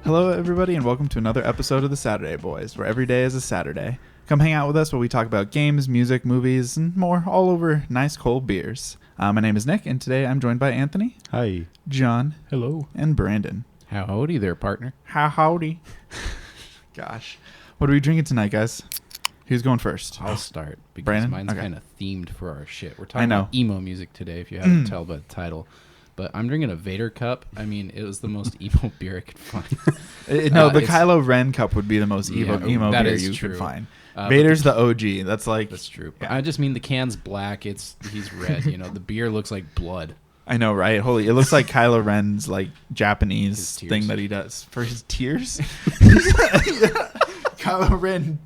Hello, everybody, and welcome to another episode of the Saturday Boys, where every day is a Saturday. Come hang out with us while we talk about games, music, movies, and more, all over nice cold beers. My name is Nick, and today I'm joined by Anthony. Hi. John. Hello. And Brandon. Howdy there, partner. Howdy. Gosh. What are we drinking tonight, guys? Who's going first? I'll start because Brandon? mine's Okay. kind of themed for our shit. We're talking about emo music today, if you haven't tell by the title. But I'm drinking a Vader cup. I mean, it was the most emo beer I could find. The Kylo Ren cup would be the most emo beer you could find. Vader's the OG. That's true. Yeah. I just mean the can's black. He's red. The beer looks like blood. I know, right? Holy, it looks like Kylo Ren's Japanese thing that he does for his tears. Kylo Ren,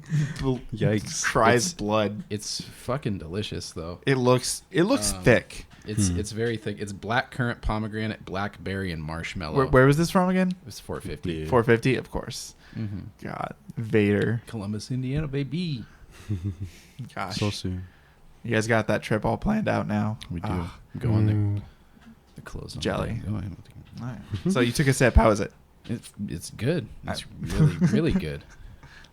yikes, cries blood. It's fucking delicious, though. It looks thick. It's very thick. It's black currant, pomegranate, blackberry, and marshmallow. Where was this from again? It was $4.50. Yeah. $4.50, of course. Mm-hmm. God, Vader, Columbus, Indiana, baby. Gosh, so soon. You guys got that trip all planned out now. We do. Go on there. The clothes jelly. All right. So you took a sip. How is it? It's good. It's really, really good.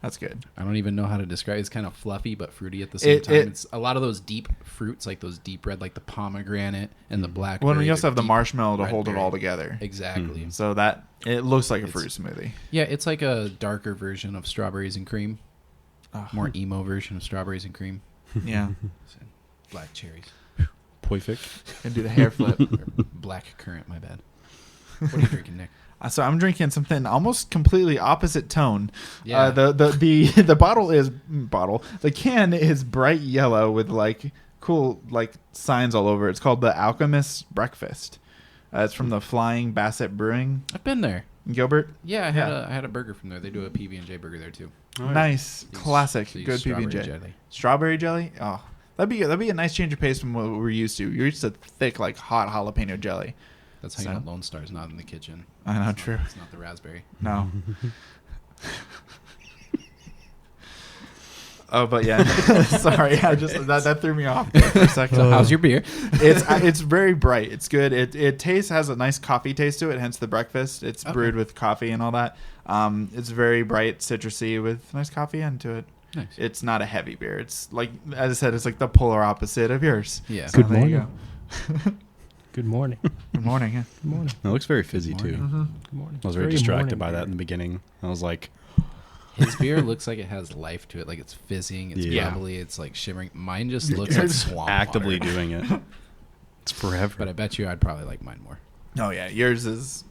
That's good. I don't even know how to describe it. It's kind of fluffy but fruity at the same time. It's a lot of those deep fruits, like those deep red, like the pomegranate and the blackberry. Well, you also have the marshmallow to hold it all together. Exactly. So that it looks like a fruit smoothie. Yeah, it's like a darker version of strawberries and cream. More emo version of strawberries and cream. Yeah. Black cherries. Perfect. And do the hair flip. Black currant, my bad. What are you drinking, Nick? So I'm drinking something almost completely opposite tone. Yeah. The bottle is The can is bright yellow with cool signs all over. It's called the Alchemist Breakfast. It's from the Flying Basset Brewing. I've been there. Gilbert. Yeah, I had a burger from there. They do a PB&J burger there too. Oh, yeah. Nice, classic, good PB&J. Jelly. Strawberry jelly. Oh, that'd be a nice change of pace from what we're used to. You're used to thick, hot jalapeno jelly. That's hanging out Lone Star's, not in the kitchen. I know, true. It's not the raspberry. No. Oh, but yeah. Sorry, that threw me off for a second. So how's your beer? It's very bright. It's good. It has a nice coffee taste to it, hence the breakfast. It's brewed with coffee and all that. It's very bright, citrusy with nice coffee into it. Nice. It's not a heavy beer. It's as I said, it's the polar opposite of yours. Yeah. So Good morning. Good morning. Good morning. Yeah. Good morning. It looks very fizzy too. Mm-hmm. Good morning. I was very distracted by that in the beginning. I was like, his beer looks like it has life to it. Like it's fizzing. It's bubbly. It's shimmering. Mine just looks like swamp actively water. doing it. It's forever. But I bet you I'd probably like mine more. Oh yeah, yours is.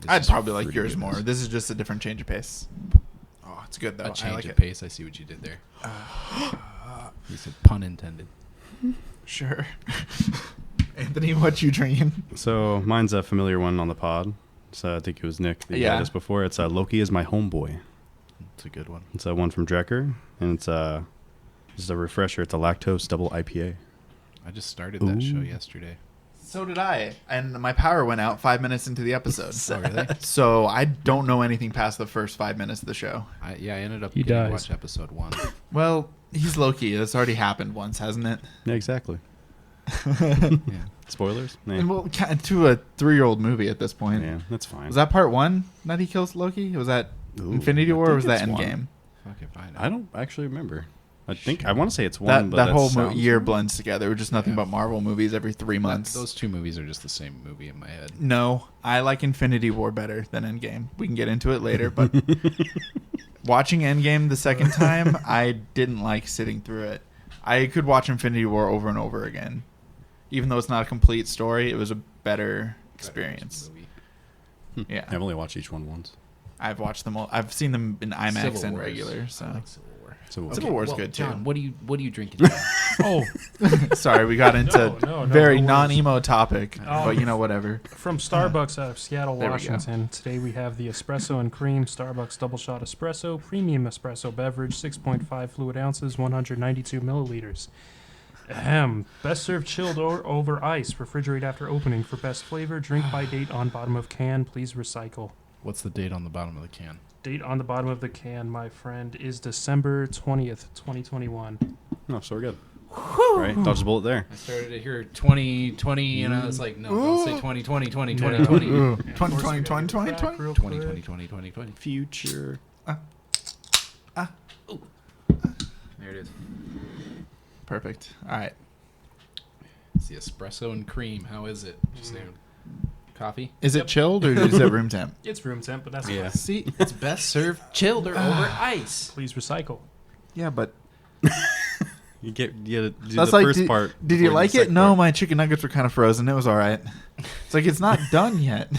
I'd probably like yours more. This is just a different change of pace. Oh, it's good though. A change I like of it. pace. I see what you did there. You said pun intended. Sure. Anthony, what you drinking? So mine's a familiar one on the pod. So I think it was Nick that you had this before. It's Loki is my homeboy. It's a good one. It's one from Drecker, and it's just a refresher. It's a lactose double IPA. I just started that show yesterday. So did I, and my power went out 5 minutes into the episode. Oh, really? So I don't know anything past the first 5 minutes of the show. I ended up getting to watch episode 1. Well, he's Loki. That's already happened once, hasn't it? Yeah, exactly. Yeah. Spoilers? Nah. And well, to a 3-year-old movie at this point. Yeah, that's fine. Was that part 1 that he kills Loki? Was that Infinity War or was that Endgame? Fucking fine. I don't actually remember. I want to say it's one. That whole year blends together. We're just nothing but Marvel movies every 3 months. Those two movies are just the same movie in my head. No, I like Infinity War better than Endgame. We can get into it later, but watching Endgame the second time, I didn't like sitting through it. I could watch Infinity War over and over again. Even though it's not a complete story, it was a better experience. Yeah. I've only watched each one once. I've watched them all. I've seen them in IMAX and regular. So I like Civil War. Civil War's good too. John, what are you drinking? Oh, sorry, we got into very non-emo topic, but whatever. From Starbucks out of Seattle, There we go. Washington. Today we have the Espresso and Cream Starbucks Double Shot Espresso Premium Espresso Beverage, 6.5 fluid ounces, 192 milliliters. Ahem. Best served chilled or over ice. Refrigerate after opening. For best flavor, drink by date on bottom of can. Please recycle. What's the date on the bottom of the can? Date on the bottom of the can, my friend, is December 20th, 2021. No, so we're good. Right? Dodge the bullet there. I started to hear 2020, and I was like, no, don't say 2020, 2020, 2020. 2020, 2020, 2020, 2020. Future. There it is. Perfect. All right. It's the espresso and cream. How is it? Just coffee? Is it chilled or is it room temp? It's room temp, but that's Yeah. fine. See, It's best served chilled or over ice. Please recycle. yeah, but You get do that's the like, first part. did you before like the it? second No, part. my chicken nuggets were kind of frozen. It was all right. It's like, it's not done yet.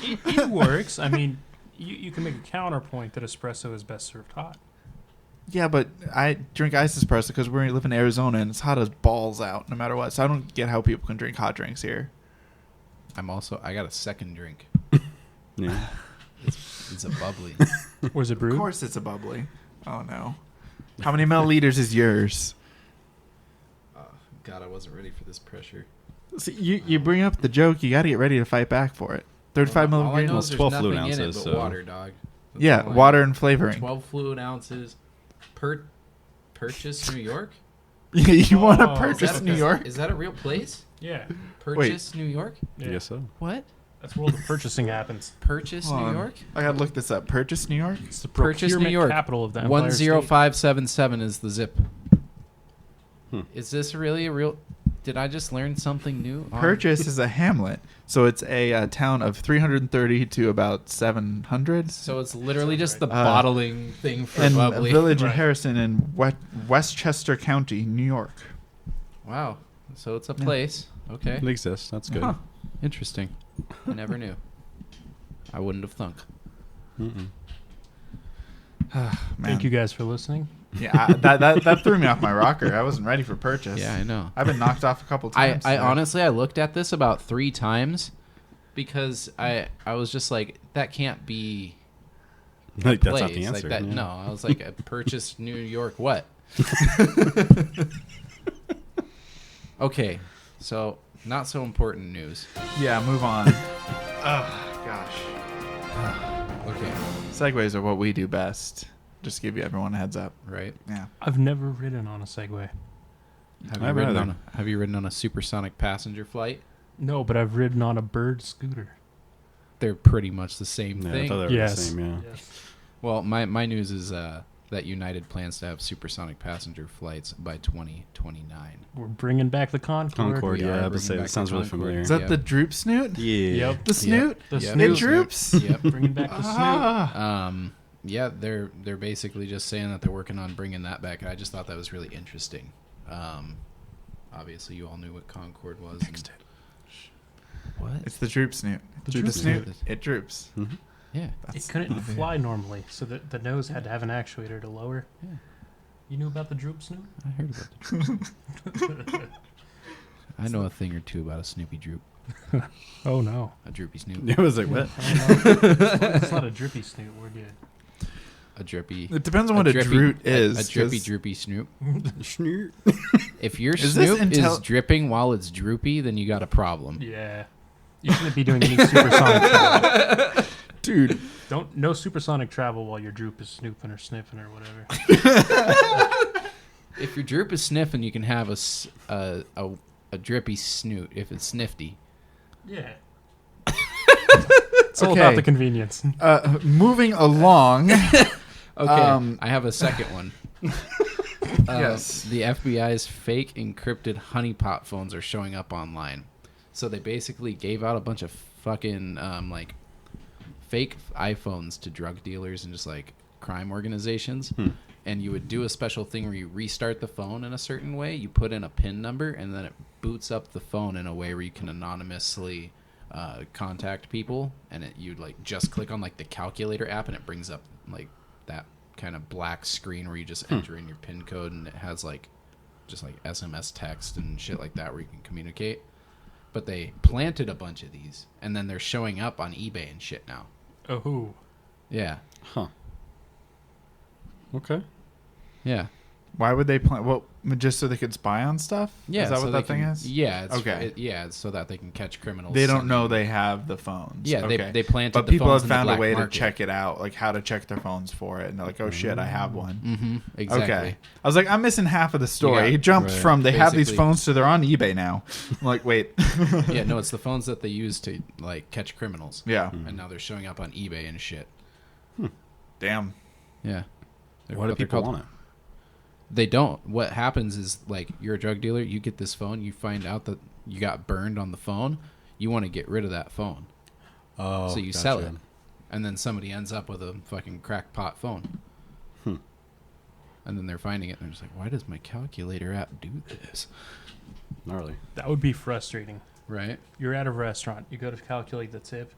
It works. I mean, you can make a counterpoint that espresso is best served hot. Yeah, but I drink iced espresso because we live in Arizona and it's hot as balls out no matter what. So I don't get how people can drink hot drinks here. I got a second drink. Yeah. It's a bubbly. Was it brewed? Of course it's a bubbly. Oh, no. How many milliliters is yours? God, I wasn't ready for this pressure. See, you bring up the joke, you got to get ready to fight back for it. 35 All I know milligrams. is there's 12 nothing fluid in it ounces, but so- water, dog. That's Yeah, all I water know. and flavoring. 12 fluid ounces. Purchase New York? You want to Oh, purchase New York? Is that a real place? Yeah. Purchase New York? I guess so. What? That's where all the purchasing happens. Purchase Hold New on. York? I got to look this up. Purchase New York? It's the Purchase New procurement York. capital of the Empire State. 10577 is the zip. Hmm. Is this really a real... Did I just learn something new? Purchase is a hamlet. So it's a town of 330 to about 700. So it's literally just the Uh, bottling thing for And a bubbly. village in Right. Harrison in Westchester County, New York. Wow. So it's a Yeah. place. Okay. It exists. That's good. Huh. Interesting. I never knew. I wouldn't have thunk. Mm-mm. Man. Thank you guys for listening. Yeah, that threw me off my rocker. I wasn't ready for purchase. Yeah, I know. I've been knocked off a couple I times. today. honestly, I looked at this about 3 times because I was just like, that can't be Like, that's place. not the answer. Like that, yeah. No, I was like, purchase New York what? Okay, so not so important news. Yeah, move on. Oh, gosh. Okay, Segways are what we do best. Just to give you everyone a heads up. right. Yeah. I've never ridden on a Segway. Have you ridden on a supersonic passenger flight? No, but I've ridden on a bird scooter. They're pretty much the same Yeah, I thing. thought they were Yes. the same, yeah. Yes. Well, my news is that United plans to have supersonic passenger flights by 2029. We're bringing back the Concorde. Concord, We are yeah, I would bringing say back that sounds the really Concorde. familiar. Is that Yep. the droop snoot? Yeah. Yep. The snoot? The Yep. snoot. It droops? Yep. Bringing back the snoot. Ah. Yeah, they're basically just saying that they're working on bringing that back. I just thought that was really interesting. Obviously, you all knew what Concorde was. Next What? It's the droop snoot. The The droop snoot, snoot. it droops. Mm-hmm. Yeah. It couldn't fly normally, so the nose had to have an actuator to lower. Yeah. You knew about the droop snoot? I heard about the droop. I know a thing or two about a Snoopy droop. Oh no. A droopy snoop. Yeah, I was like, what? It's not a drippy snoot. We're good. A drippy. It depends on what a drippy- droot is. A drippy 'cause- droopy snoop. Schnoot. If your Is this snoop is dripping while it's droopy, then you got a problem. Yeah. You shouldn't be doing any supersonic travel. Dude. No supersonic travel while your droop is snooping or sniffing or whatever. If your droop is sniffing, you can have a drippy snoot if it's snifty. Yeah. It's all Okay. about the convenience. Moving along. Okay, I have a second one. Yes. The FBI's fake encrypted honeypot phones are showing up online. So they basically gave out a bunch of fucking like fake iPhones to drug dealers and just like crime organizations. And you would do a special thing where you restart the phone in a certain way. You put in a PIN number, and then it boots up the phone in a way where you can anonymously contact people. And you'd like just click on like the calculator app, and it brings up like that kind of black screen where you just enter in your PIN code, and it has like just like SMS text and shit like that where you can communicate. But they planted a bunch of these, and then they're showing up on eBay and shit now. Oh. Yeah. Huh. Okay. Yeah. Why would they plant? Well, Just so they could spy on stuff? Yeah, Is that so what that thing is? Yeah. It's, Okay. It's so that they can catch criminals. They don't know they have the phones. Yeah, okay. they planted But the people phones have in the found a black way market. to check it out, like how to check their phones for it. And they're like, oh, shit, I have one. Mm-hmm. Exactly. Okay. I was like, I'm missing half of the story. Yeah, He jumps right. from they have these Basically- phones to they're on eBay now. I'm like, wait. Yeah, no, it's the phones that they use to like catch criminals. Yeah. And now they're showing up on eBay and shit. Damn. Yeah. Why do people want it? They don't. What happens is, like, you're a drug dealer, you get this phone, you find out that you got burned on the phone, you want to get rid of that phone. Oh, So you sell it. And then somebody ends up with a fucking crackpot phone. And then they're finding it and they're just like, why does my calculator app do this? Gnarly. That would be frustrating. Right? You're at a restaurant. You go to calculate the tip.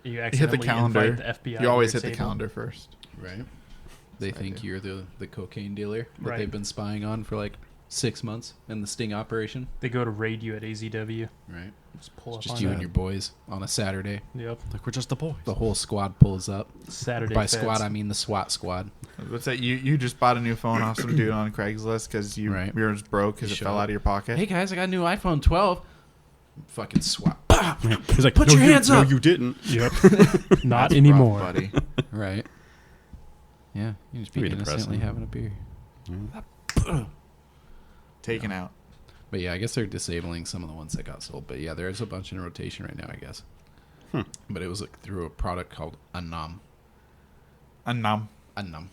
You You hit accidentally the calendar. invite the FBI. You always to hit your the table. calendar first. Right. They That's what I think do. you're the cocaine dealer that Right. they've been spying on for like 6 months in the sting operation. They go to raid you at AZW. Right. Just pull It's up just on you that. and your boys on a Saturday. Yep. Like we're just the boys. The whole squad pulls up. Saturday. By feds. squad, I mean the SWAT squad. What's that? You just bought a new phone off some dude on Craigslist because Right. yours broke because You it show fell up. out of your pocket. Hey guys, I got a new iPhone 12. Fucking SWAT. He's like, Put "No, your you- hands no, up." you didn't. Yep. Not That's anymore. rough, buddy. Right. Yeah, you just be Pretty innocently depressing. having a beer. Taken out. But yeah, I guess they're disabling some of the ones that got sold. But yeah, there's a bunch in rotation right now, I guess. But it was like through a product called Unum. A nom. Unum.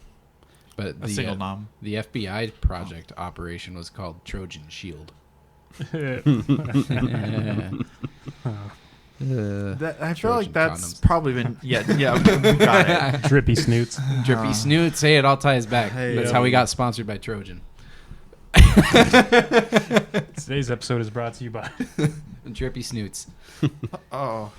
But A single nom. the FBI project operation was called Trojan Shield. That, I feel Trojan like that's condoms. probably been we got it. Drippy snoots. Drippy Snoots. Hey, it all ties back. Hey, That's how we got sponsored by Trojan. Today's episode is brought to you by. Drippy Snoots. Oh,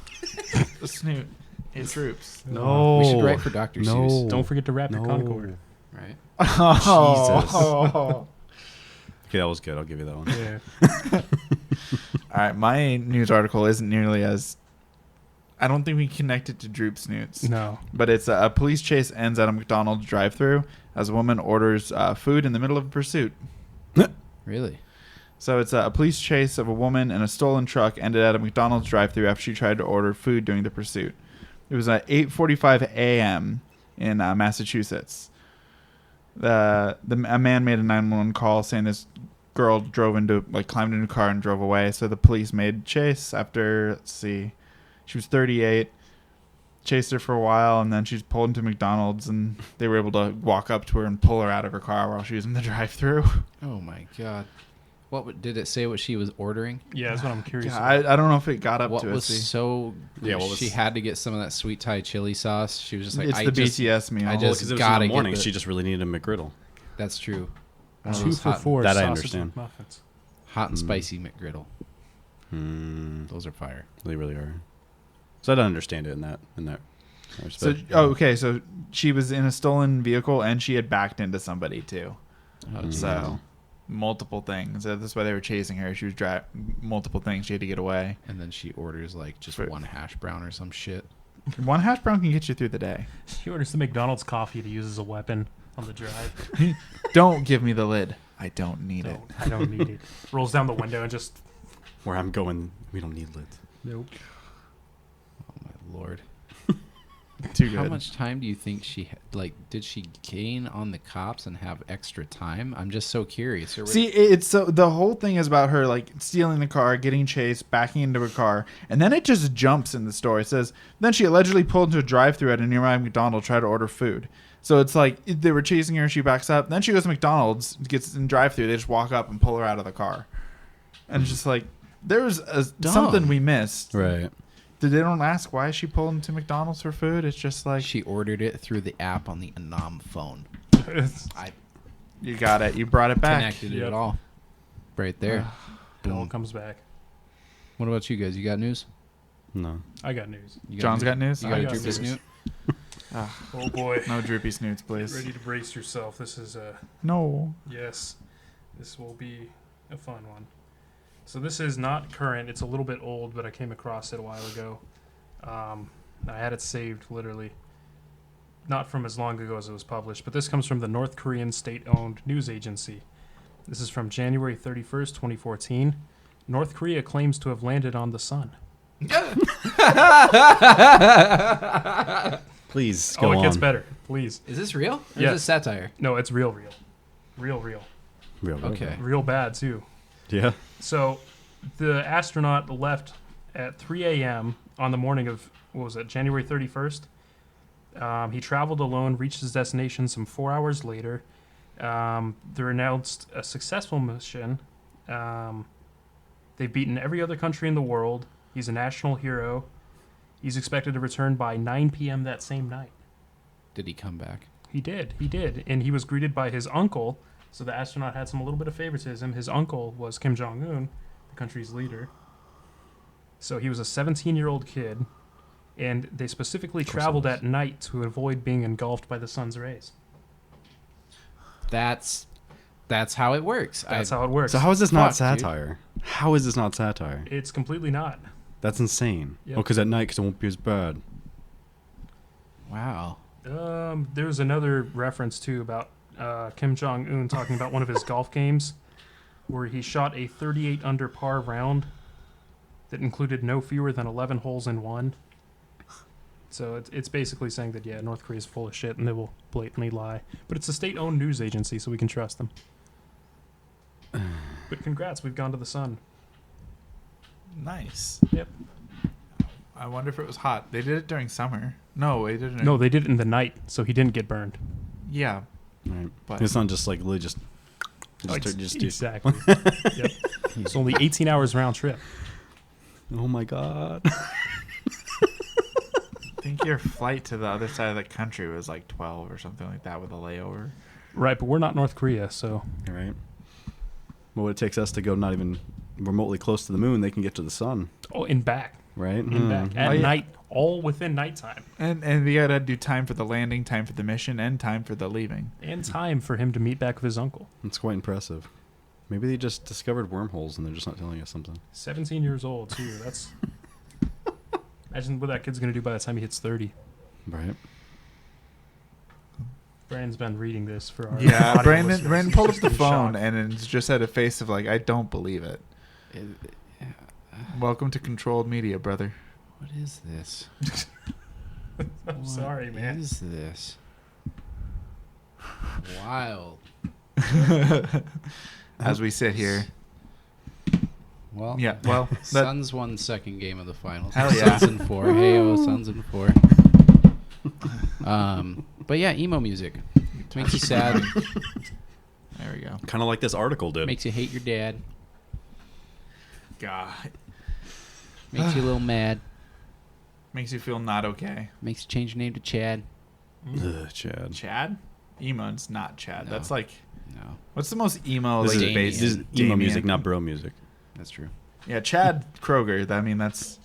the snoot. It troops. No. We should write for Dr. No. Seuss. Don't forget to wrap your No. Concord. Right? Oh. Okay, that was good. I'll give you that one. Yeah. All right, my news article isn't nearly as. I don't think we connect it to Droop Snoots. No. But it's a police chase ends at a McDonald's drive-thru as a woman orders food in the middle of a pursuit. Really? So it's a police chase of a woman in a stolen truck ended at a McDonald's drive-thru after she tried to order food during the pursuit. It was at 8:45 a.m. in Massachusetts. A man made a 911 call saying this girl climbed into a car and drove away. So the police made chase after, let's see, she was 38, chased her for a while, and then she was pulled into McDonald's, and they were able to walk up to her and pull her out of her car while she was in the drive-thru. Oh my god. Did it say what she was ordering? Yeah, that's what I'm curious Yeah, about. I don't know if it got up What to was it. so? Yeah, what was- she had to get some of that sweet Thai chili sauce. She was just like, It's I the just, BTS meal. I Well, just because it was in gotta the get morning. the- She just really needed a McGriddle. That's true. One of 2 those for hot, $4. That I sausage understand. McMuffins. hot and spicy McGriddle. Those are fire. They really are. So I don't understand it in that So, respect. okay, so she was in a stolen vehicle and she had backed into somebody too. So multiple things. That's why they were chasing her. She was multiple things. She had to get away. And then she orders like just For- one hash brown or some shit. One hash brown can get you through the day. She orders the McDonald's coffee to use as a weapon on the drive. Don't give me the lid. I don't need it. I don't need it. Rolls down the window and just. Where I'm going, we don't need lids. Nope. Oh my lord. Too good. How much time do you think she did she gain on the cops and have extra time? I'm just so curious. Or See, it's so the whole thing is about her like stealing the car, getting chased, backing into a car, and then it just jumps in the story. It says then she allegedly pulled into a drive-thru at a nearby McDonald's, tried to order food. So it's like they were chasing her, she backs up, then she goes to McDonald's, gets in drive-thru, they just walk up and pull her out of the car, and it's just like there's something we missed. Right. They don't ask why she pulled into McDonald's for food. It's just like she ordered it through the app on the Anam phone. I you got it, you brought it back. connected Yep. it all. Right there. It all Boom. comes back. What about you guys? You got news? No. I got news. You John's got news. You got I a got droopy news. snoot? Oh boy. No droopy snoots, please. Ready to brace yourself. This is No. yes. This will be a fun one. So this is not current. It's a little bit old, but I came across it a while ago. I had it saved literally not from as long ago as it was published, but this comes from the North Korean state-owned news agency. This is from January 31st, 2014. North Korea claims to have landed on the sun. Please go on. Oh, it gets better. Please. Is this real? Or Yeah. is this satire? No, it's real. Real. Real. Okay. Real bad, too. Yeah. So the astronaut left at 3 a.m. on the morning of, January 31st. He traveled alone, reached his destination some 4 hours later. They're announced a successful mission. They've beaten every other country in the world. He's a national hero. He's expected to return by 9 p.m. that same night. Did he come back? He did. And he was greeted by his uncle. So the astronaut had a little bit of favoritism. His uncle was Kim Jong-un, the country's leader. So he was a 17-year-old kid. And they specifically traveled at night to avoid being engulfed by the sun's rays. That's how it works. That's how it works. So how is this not Fuck, dude. satire? How is this not satire? It's completely not. That's insane. Yep. Oh, because at night, because it won't be as bad. Wow. There's another reference, too, about Kim Jong-un talking about one of his golf games where he shot a 38 under par round that included no fewer than 11 holes in one. So it's basically saying that, yeah, North Korea's full of shit and they will blatantly lie. But it's a state-owned news agency, so we can trust them. But congrats, we've gone to the sun. Nice. Yep. I wonder if it was hot. They did it during summer. No, they didn't. No, they did it in the night, so he didn't get burned. Yeah. Right. But It's not just like literally just Exactly. Yep. It's only 18 hours round trip. Oh my god. I think your flight to the other side of the country was like 12 or something like that with a layover. Right, but we're not North Korea, so... Right. Well, it takes us to go not even remotely close to the moon, they can get to the sun. Oh, and back. Right? And back. At night, all within nighttime. And we gotta do time for the landing, time for the mission, and time for the leaving. And time for him to meet back with his uncle. It's quite impressive. Maybe they just discovered wormholes and they're just not telling us something. 17 years old, too. That's... Imagine what that kid's going to do by the time he hits 30. Right. Brandon's been reading this for our... Yeah, audio Brandon listeners. pulled up the He's phone shocked. and it's just had a face of like, I don't believe it. Welcome to controlled media, brother. What is this? I'm sorry, man. What is this? Wild. As we sit here. Well, Yeah, well, that, Suns won second game of the finals. Hell yeah. Suns in 4. Hey-oh, Suns in 4. But yeah, emo music. Makes you sad. there we go. Kind of like this article did. Makes you hate your dad. God. Makes you a little mad. Makes you feel not okay. Makes you change your name to Chad. Ugh, Chad. Chad? Emo's not Chad. No. That's like, No, what's the most emo This like is, base? this is emo Damien. music, not bro music. that's true. Yeah, Chad Kroger. I mean, that's.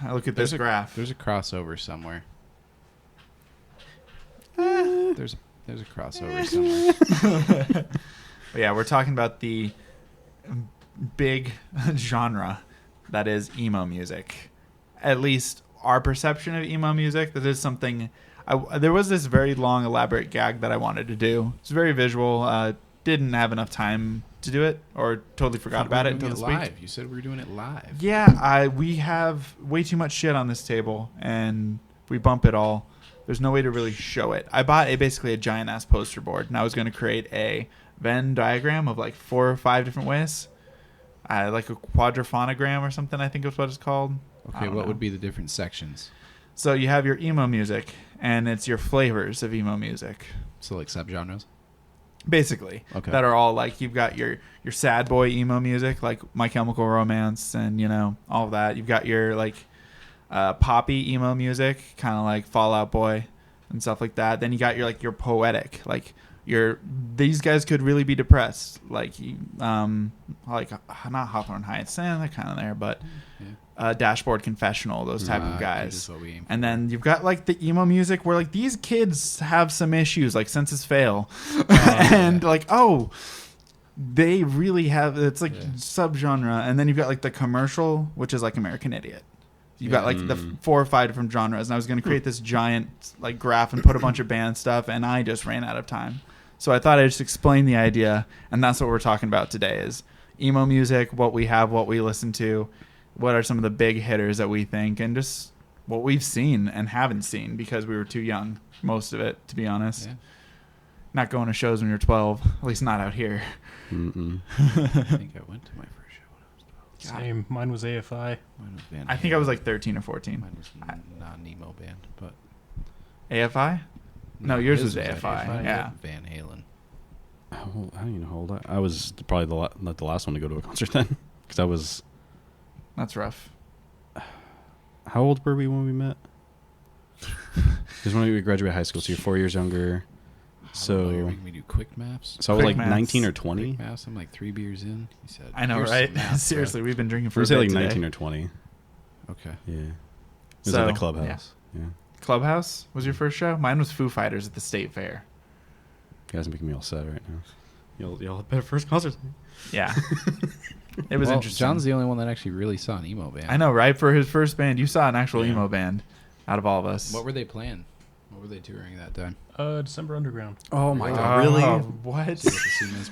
I look at this graph. There's a crossover somewhere. There's a crossover somewhere. But yeah, we're talking about the big genre that is emo music. At least our perception of emo music. That is something. There was this very long, elaborate gag that I wanted to do. It's very visual. Didn't have enough time to do it, or totally forgot about it until this week. live. You said we were doing it live. Yeah, we have way too much shit on this table, and we bump it all. There's no way to really show it. I bought basically a giant ass poster board, and I was going to create a Venn diagram of like 4 or 5 different ways, like a quadrophonogram or something. I think is what it's called. Okay, what would be the different sections? So you have your emo music, and it's your flavors of emo music, So like subgenres. basically. Okay. That are all like, you've got your sad boy emo music, like My Chemical Romance, and all of that. You've got your like poppy emo music, kind of like Fall Out Boy and stuff like that. Then you got your poetic, like these guys could really be depressed, like not Hawthorne Heights, they're kind of there, but Dashboard Confessional, those type of guys. Is what we aim for. And then you've got like the emo music where like these kids have some issues, like Senses Fail, and they really have. It's like subgenre, and then you've got like the commercial, which is like American Idiot. You've got like the 4 or 5 different genres, and I was going to create this giant like graph and put a bunch of band stuff, and I just ran out of time. So I thought I'd just explain the idea, and that's what we're talking about today is emo music, what we have, what we listen to, what are some of the big hitters that we think, and just what we've seen and haven't seen because we were too young, most of it, to be honest. Yeah. Not going to shows when you're 12, at least not out here. I think I went to my first show when I was 12. Same. Mine was AFI. Mine was Van I think I was Halen. like 13 or 14. Mine was not an emo band, but AFI? No, yours his was AFI. Yeah. Van Halen. I don't even know how old I was. Probably not the last one to go to a concert then, because I was. That's rough. How old were we when we met? Because when we graduated high school, so you're 4 years younger. So you're making me do quick maps. So I was Quick like maths. 19 or 20. Quick maps. I'm like 3 beers in. He said, I know, "Here's right? some math, Seriously, we've been drinking I for a would say bit like today. 19 or 20. bro." Okay. Yeah. It was So, at the clubhouse. Yeah. Clubhouse was your first show? Mine was Foo Fighters at the State Fair. You guys are making me all sad right now. Y'all had better first concert. Yeah. It was Well, interesting. John's the only one that actually really saw an emo band. I know, right? For his first band, you saw an actual Yeah. emo band out of all of us. What were they playing? What were they touring that time? December Underground. Oh my God, really? What? See what the scene is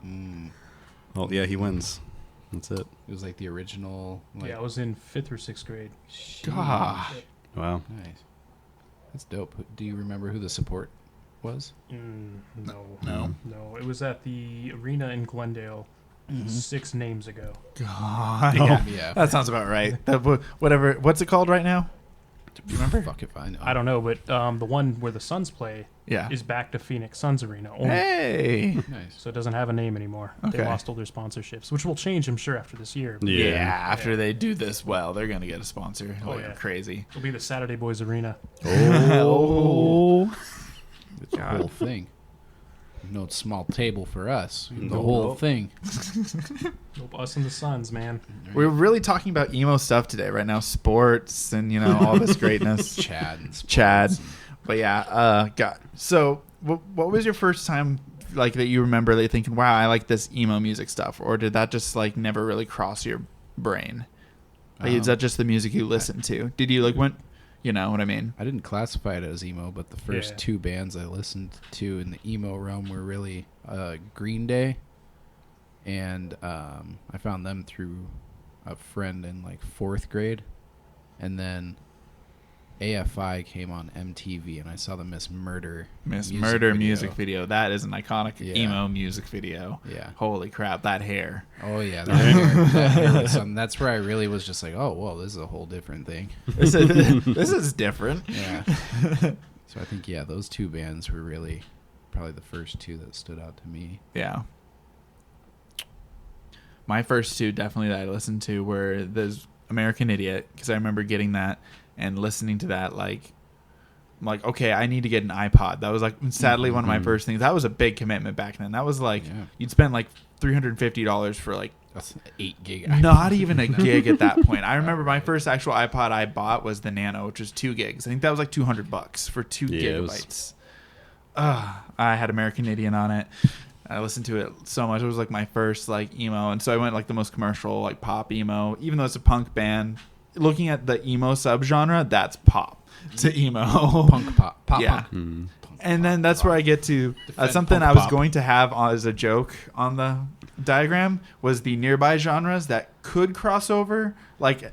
movie? Well, yeah, he wins. That's it. It was like the original. Like, Yeah, I was in 5th or 6th grade. God. Wow. Nice. That's dope. Do you remember who the support was? No. No, it was at the arena in Glendale 6 names ago. God. Yeah. Yeah. That sounds about right. Whatever. What's it called right now? Do you remember? Fuck if I know. I don't know, but the one where the Suns play Yeah. is back to Phoenix Suns Arena only. Hey. Nice. So it doesn't have a name anymore. Okay. They lost all their sponsorships, which will change, I'm sure, after this year. Yeah. Yeah. After they do this well, they're gonna get a sponsor. Oh, Like yeah. crazy. It'll be the Saturday Boys Arena. Oh. It's the whole thing. No small table for us. The Nope. whole thing. Nope, us and the Suns, man. We're really talking about emo stuff today, right now. Sports and all this greatness. Chad and sports Chad. and- But yeah, God. So, what was your first time like that you remember that you're thinking, "Wow, I like this emo music stuff," or did that just like never really cross your brain? Like, is that just the music you listened to? Did you like went? You know what I mean? I didn't classify it as emo, but the first Yeah. 2 bands I listened to in the emo realm were really Green Day, and I found them through a friend in like 4th grade, and then AFI came on MTV, and I saw the Miss Murder music video. That is an iconic Yeah. emo music video. Yeah. Holy crap, that hair. Oh yeah, that's where I really was just like, oh, whoa, this is a whole different thing. This is different. Yeah. So I think those 2 bands were really probably the first 2 that stood out to me. Yeah. My first 2 definitely that I listened to were the American Idiot, because I remember getting that and listening to that like okay, I need to get an iPod. That was like sadly one of my first things. That was a big commitment back then. That was like you'd spend like $350 for like That's 8 gig. not even a gig at that point. I remember my first actual iPod I bought was the Nano, which was 2 gigs. I think that was like $200 for 2 gigabytes. I had American Idiot on it. I listened to it so much. It was like my first like emo, and so I went like the most commercial like pop emo. Even though it's a punk band, looking at the emo subgenre, that's pop to emo. Punk pop. Yeah. Punk. And then that's where I get to Defend something punk I was pop. going to have as a joke on the diagram was the nearby genres that could cross over, like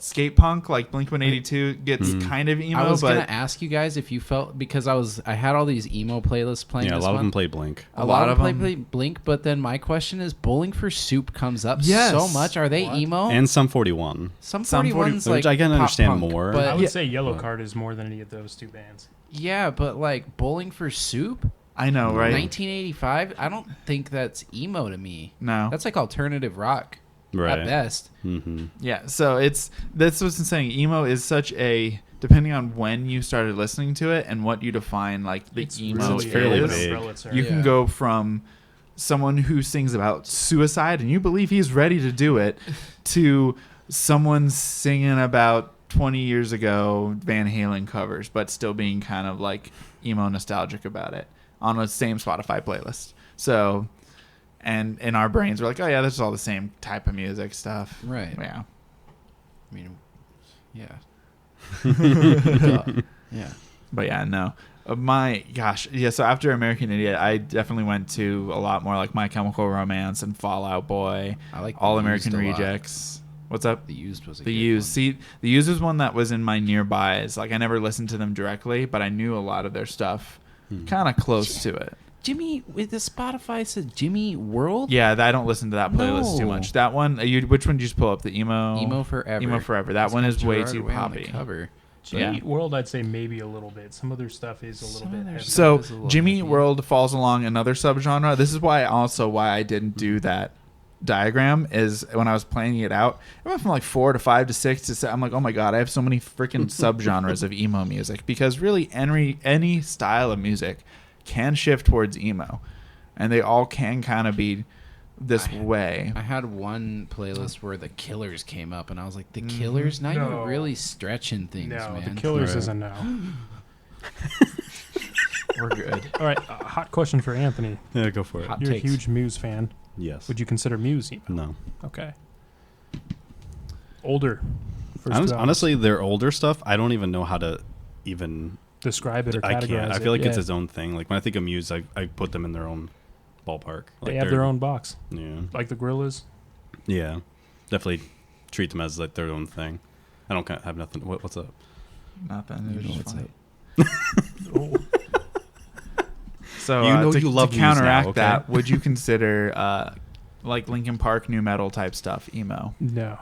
skate punk, like Blink-182 gets kind of emo. I was but gonna ask you guys if you felt, because I had all these emo playlists playing. Yeah, a this lot of them month. play Blink. A lot of them play Blink, but then my question is, Bowling for Soup comes up Yes. so much. Are they emo? And some 41. Some Some 41's which like I can pop understand punk, more. But I would say Yellow Card is more than any of those 2 bands. yeah, but like Bowling for Soup, I know, right? 1985. I don't think that's emo to me. No. That's like alternative rock Right. at best. Mm-hmm. Yeah, so that's what's saying. Emo is such a, depending on when you started listening to it and what you define like the emo really fairly is, big. umbrella term. you can Yeah. go from someone who sings about suicide and you believe he's ready to do it to someone singing about 20 years ago Van Halen covers, but still being kind of like emo nostalgic about it on the same Spotify playlist. So, and in our brains, we're like, oh yeah, this is all the same type of music stuff. Right. Yeah. I mean, yeah. Yeah. But yeah, no. So after American Idiot, I definitely went to a lot more like My Chemical Romance and Fall Out Boy. I like All The American Used a lot. Rejects. What's up? The Used was a The good Used. one. See, The Used was one that was in my nearbys. Like I never listened to them directly, but I knew a lot of their stuff, kind of close to it. Jimmy, with the Spotify said Jimmy World? Yeah, I don't listen to that playlist too No. much. That one, which one did you just pull up? The Emo Forever. Emo Forever. That It's one got is way Gerard too Way on the poppy. cover. Jimmy Yeah. World, I'd say maybe a little bit. Some other stuff is a little Some bit of their heavy. stuff So is a little Jimmy heavy. World falls along another subgenre. This is why I didn't do that diagram. Is when I was planning it out, it went from like 4 to 5 to 6 to 7. I'm like, oh my god, I have so many freaking subgenres of emo music, because really any style of music can shift towards emo, and they all can kind of be this way. I had one playlist where the Killers came up, and I was like, the Killers? Now No. you're really stretching things, No, man. the Killers Right. is a no. We're good. All right, hot question for Anthony. Yeah, go for it. Hot You're takes. a huge Muse fan. Yes. Would you consider Muse emo? No. Okay. Older. First two albums. Honestly, their older stuff, I don't even know how to even. Describe it or I categorize can't. I it. feel like it's Yeah. its own thing. Like when I think of Muse, I put them in their own ballpark. They Like have they're- their own box, Yeah. like the Gorillaz. Yeah. Definitely treat them as like their own thing. I don't have nothing. What's up? Nothing. You It know was what's funny. up. Oh, So You know to, you love to Muse now, counteract okay? that, would you consider like Linkin Park new metal type stuff emo? no.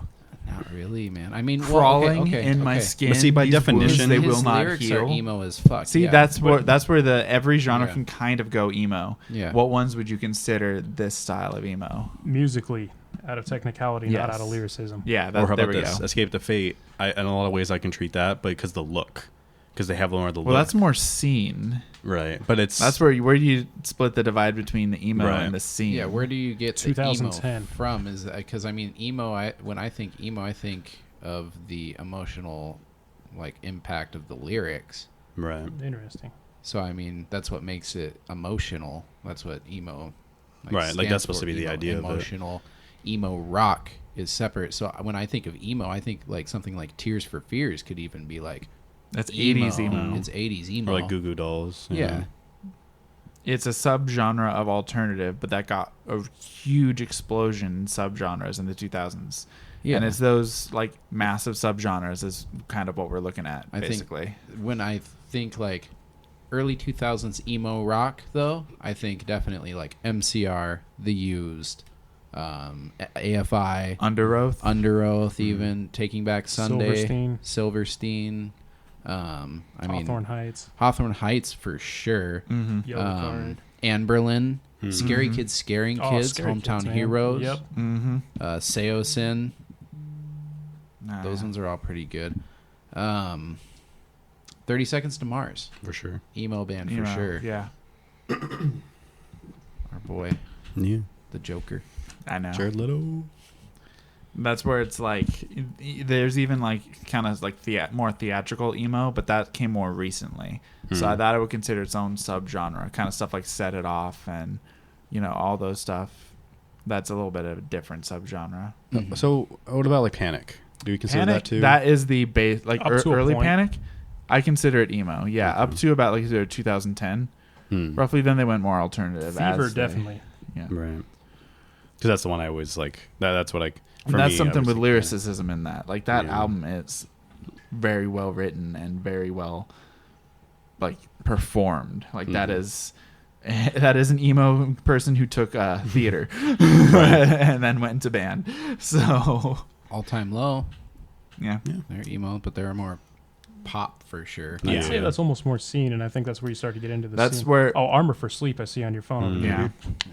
Not really, man. I mean, well, Crawling okay, in my okay. skin. But see, by these definition- wounds, they His will not lyrics heal. are emo as fuck. See, yeah. that's where the every genre Yeah. can kind of go emo. Yeah. What ones would you consider this style of emo? Musically, out of technicality, not Yes. out of lyricism. Yeah, Or that, how there about we this? go. Escape to Fate. In a lot of ways, I can treat that, but because the look, because they have more of the Well, look. that's more scene. right. But it's That's where you split the divide between the emo Right. and the scene. Yeah, where do you get the 2010. emo from? Is because I mean, emo. When I think emo, I think of the emotional, like, impact of the lyrics. right. Interesting. So I mean, that's what makes it emotional. That's what emo. Right, like, stands that's supposed for, to be the emo. idea of it. Emotional. Emo rock is separate. So when I think of emo, I think like something like Tears for Fears could even be like That's 80s emo. It's 80s emo. Or like Goo Goo Dolls. you Yeah. know. It's a subgenre of alternative, but that got a huge explosion in subgenres in the 2000s. Yeah. And it's those like massive subgenres is kind of what we're looking at, I think- basically. When I think like early 2000s emo rock, though, I think definitely like MCR, The Used, AFI, Under Oath. Under Oath, even Taking Back Sunday, Silverstein. Silverstein. I mean, Hawthorne Heights. Hawthorne Heights for sure. Mm-hmm. Yellow Card. Anberlin, Scary Mhm. Kids Scaring Oh, Kids, Scary Hometown Kids, man. Heroes, Yep. Mm-hmm. Seosin. Those ones are all pretty good. 30 Seconds to Mars, For sure. Emo Band for sure. Yeah, Our boy, Yeah. the Joker. I know. Jared Leto. That's where it's like there's even like kind of like more theatrical emo, but that came more recently. So that I would consider its own subgenre, kind of stuff like Set It Off and all those stuff. That's a little bit of a different subgenre. So what about like Panic? Do you consider Panic, that too? that is the base, like Up to a early point. Panic. I consider it emo. Yeah, up to about like 2010, roughly. Then they went more alternative. Fever, as they- definitely. Yeah. Right. Because that's the one I always like. That's what I. And For that's me, I something was with thinking, lyricism in that. Like that Yeah. album is very well written and very well like performed. Like that is an emo person who took theater and then went into band. So All Time Low. yeah. They're emo, but they're more pop for sure. Yeah. I'd say that's almost more scene, and I think that's where you start to get into the That's scene. where Oh, Armor for Sleep I see on your phone. over there. yeah.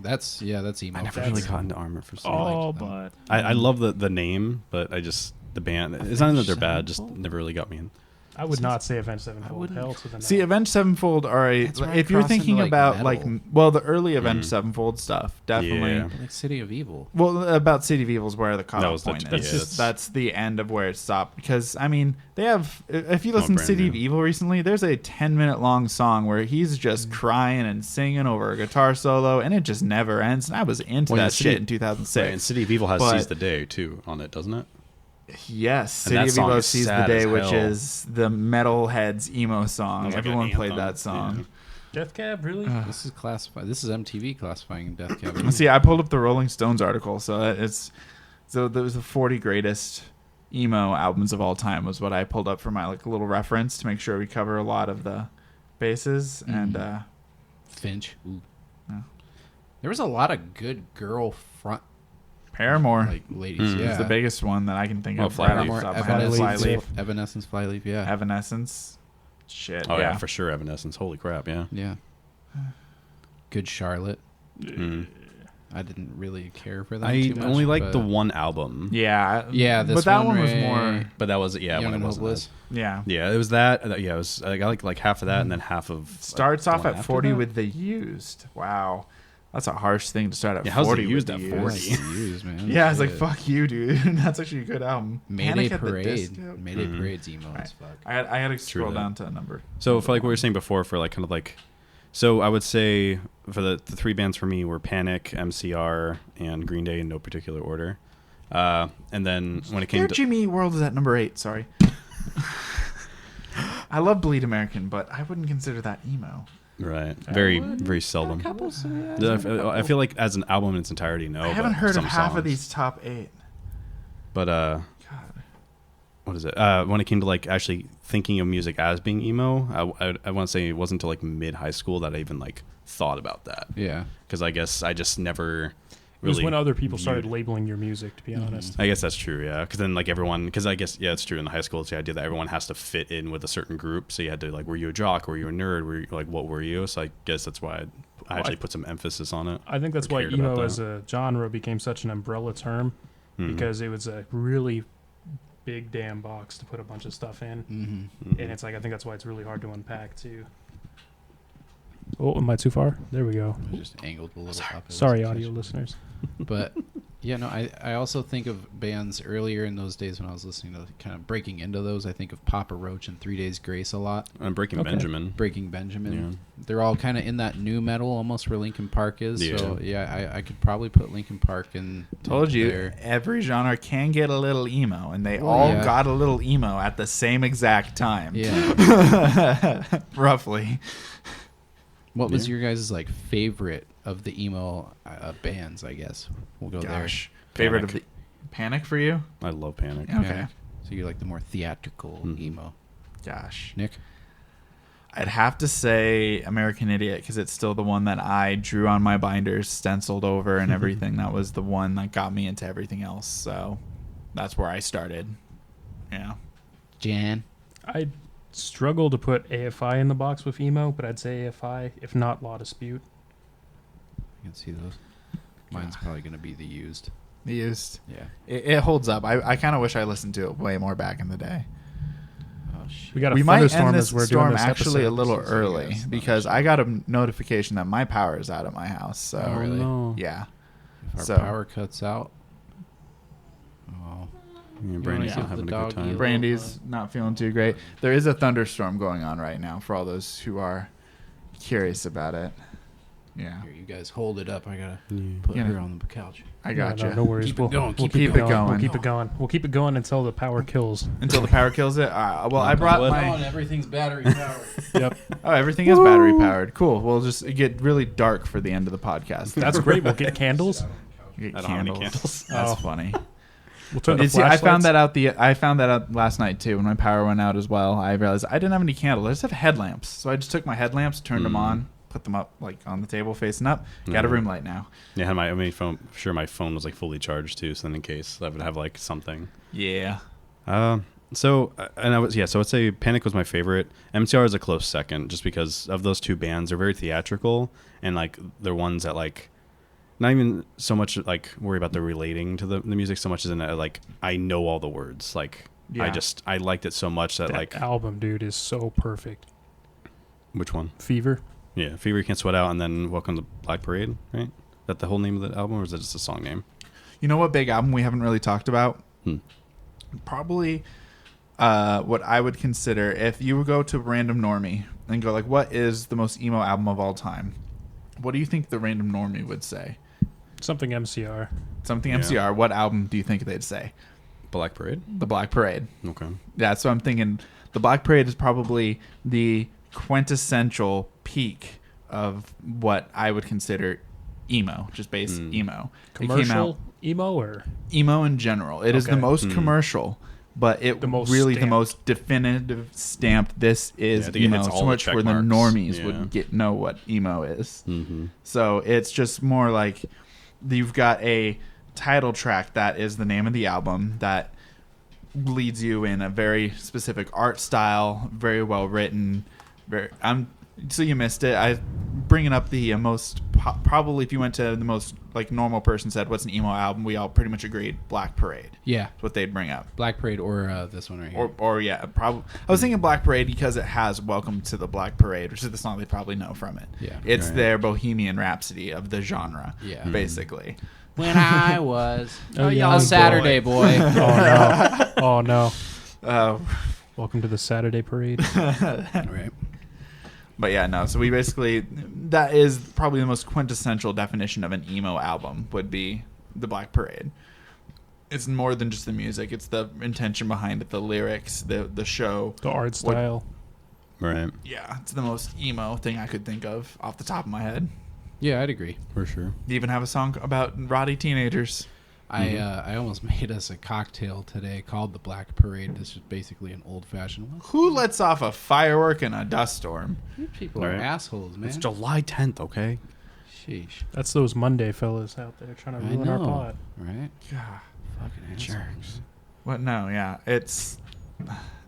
That's emo. I never for really sure. got into Armor for Sleep. Oh, liked them. but I love the name, but I just the band. It's not that they're bad. Just never really got me in. I would not say Avenged Sevenfold. wouldn't- Hell to the no. See, Avenged Sevenfold are That's where I if you're cross into, thinking like, about like metal. the early Avenged Sevenfold stuff, definitely. Yeah. Like City of Evil. Well, about City of Evil is where the cutoff was the- point that's is. just- That's the end of where it stopped. Because I mean, they have. If you listen to brand City new. of Evil recently, there's a 10-minute long song where he's just crying and singing over a guitar solo, and it just never ends. And I was into Well, yeah, that City- shit in 2006. Right, and City of Evil has But- Seize the Day too on it, doesn't it? Yes, City of song Emo is Sees the sad Day, as which hell. is the metalhead's emo song. It's like an Everyone played anthem. that song. Death Cab, really? This is classified. This is MTV classifying Death Cab. See, I pulled up the Rolling Stones article, so there was the 40 greatest emo albums of all time was what I pulled up for my like little reference to make sure we cover a lot of the bases. And Finch. Ooh. Yeah. There was a lot of good girl front Paramore like ladies. Yeah, is the biggest one that I can think of. Flyleaf. Right off the top of my head. Flyleaf. Evanescence, Flyleaf. Yeah, Evanescence. Shit. Oh yeah. yeah, for sure. Evanescence. Holy crap. Yeah. yeah. Good Charlotte. Mm. I didn't really care for that. I too much, only liked the but- one album. Yeah. Yeah, this but that one was Ray, more. But that was Young when it and wasn't. Hopeless. Yeah. Yeah, it was that. Yeah, it was. I got like half of that, and then half of Starts the off one at after 40 that? with The Used. Wow. That's a harsh thing to start at Yeah, how's The 40 Used with at The 40? Used. Used, man. Yeah, it's like, Shit. fuck you, dude. That's actually a good album. Mayday Panic at the Parade. Disco. Mayday Mhm. Parade's emo Right. as fuck. I had to scroll that. down to a number. So for like what we were saying before, for like kind of like, so I would say for the three bands for me were Panic, MCR, and Green Day in no particular order. And then when it came Dear to Jimmy Eat World is at number 8, sorry. I love Bleed American, but I wouldn't consider that emo. right, very seldom. I feel like as an album in its entirety, no. I haven't but heard of some half of songs. these top 8. But God. what is it? When it came to like actually thinking of music as being emo, I want to say it wasn't until like mid high school that I even like thought about that. Yeah. Because I guess I just never It was really when other people viewed- started labeling your music, to be honest. I guess that's true, yeah. Because then, like, everyone... Because I guess, yeah, it's true. In the high school, it's the idea that everyone has to fit in with a certain group. So you had to, like, were you a jock? Were you a nerd? Were you, like, what were you? So I guess that's why I actually put some emphasis on it. I think that's Or why cared about emo that. as a genre became such an umbrella term, Mhm. because it was a really big damn box to put a bunch of stuff in. Mm-hmm. Mhm. And it's like, I think that's why it's really hard to unpack, too. Oh, am I too far? There we go. I just angled a little up. Sorry, audio listeners. But yeah, no, I also think of bands earlier in those days when I was listening to kind of breaking into those. I think of Papa Roach and 3 Days Grace a lot. And Breaking Okay. Benjamin. Breaking Benjamin. Yeah. They're all kind of in that new metal almost where Linkin Park is. Yeah. So yeah, I could probably put Linkin Park in. Told you, there. every genre can get a little emo, and they Well, all yeah. got a little emo at the same exact time. Yeah. Roughly. What was Yeah. your guys' like favorite of the emo bands? I guess we'll go Gosh. Favorite of the Panic for you? I love Panic. there. Okay. Yeah. So you're like the more theatrical Mhm. emo. Gosh. Nick. I'd have to say American Idiot because it's still the one that I drew on my binders, stenciled over, and everything. That was the one that got me into everything else. So that's where I started. Yeah. Jan. I struggle to put AFI in the box with emo, but I'd say AFI, if not Law Dispute. I can see those. Mine's probably going to be the used. The Used. Yeah. It holds up. I kind of wish I listened to it way more back in the day. Oh shit. We got a We might thunderstorm end as this we're doing storm this actually a episode. little So you early guys because I got a notification that my power is out at my house. So Oh, really? no. yeah. If our So- power cuts out. Oh. Yeah, Brandy's Yeah. not having a The good dog time. eat. Brandy's not feeling too great. There is a thunderstorm going on right now for all those who are curious about it. Yeah, Here, you guys hold it up. I gotta Yeah. put Yeah. her on the couch. I got you. No worries. Keep it we'll, going, We'll keep keep it it going. going. We'll keep it going. We'll keep it going until the power kills. Until the power kills it. Well, I brought my. everything's battery powered. Yep. Oh, everything is battery powered. Cool. We'll just get really dark for the end of the podcast. That's great. We'll get candles. Get I don't have any candles. That's Oh. funny. We'll turn the You see, I found flashlights. that out. I found that out last night too when my power went out as well. I realized I didn't have any candles. I just have headlamps. So I just took my headlamps, turned them on, put them up like on the table facing up. Got a Mhm. room light now. Yeah, had my phone. Sure, my phone was like fully charged too. So then, in case I would have like something. Yeah. So and I was so I'd say Panic was my favorite. MCR is a close second, just because of those two bands. They're very theatrical and like they're ones that like not even so much like worry about the relating to the music so much as in like I know all the words. Like Yeah. I liked it so much that That like album, dude, is so perfect. which one? Fever. Yeah, Fever You Can't Sweat Out, and then Welcome to Black Parade. Right? Is that the whole name of the album, or is that just a song name? You know what big album we haven't really talked about? Probably what I would consider if you would go to Random Normie and go like, what is the most emo album of all time? What do you think the Random Normie would say? Something MCR. Something Yeah. MCR. What album do you think they'd say? Black Parade. The Black Parade. Okay. Yeah, so I'm thinking the Black Parade is probably the quintessential peak of what I would consider emo, just base emo. It came out Commercial emo or emo in general. It is the Okay. most commercial, but it The most really stamped. the most definitive stamp. This is I think it emo, hits all so the much check where the marks. normies Yeah. would know what emo is. Mm-hmm. So it's just more like you've got a title track that is the name of the album that leads you in a very specific art style, very well written. So you missed it. I bringing up the most probably if you went to the most like normal person said what's an emo album, we all pretty much agreed Black Parade. Yeah. That's what they'd bring up. Black Parade or this one right here. Or yeah, probably. I was thinking Black Parade because it has "Welcome to the Black Parade," which is the song they probably know from it. Yeah. It's Right. their Bohemian Rhapsody of the genre. Yeah. Basically. When I was young a Saturday boy. Oh no. Oh, Welcome to the Saturday parade. Right. but yeah, no. So we basically that is probably the most quintessential definition of an emo album would be the Black Parade. It's more than just the music; it's the intention behind it, the lyrics, the show. The art style. Right. Yeah, it's the most emo thing I could think of off the top of my head. Yeah, I'd agree. For sure. They even have a song about rowdy teenagers. I almost made us a cocktail today called the Black Parade. This is basically an old-fashioned one. Who lets off a firework in a dust storm? You people are Right. assholes, man. It's July 10th, okay? Sheesh. That's those Monday fellas out there trying to I ruin our know. pod. Right? God. Fucking assholes. What? No, yeah. It's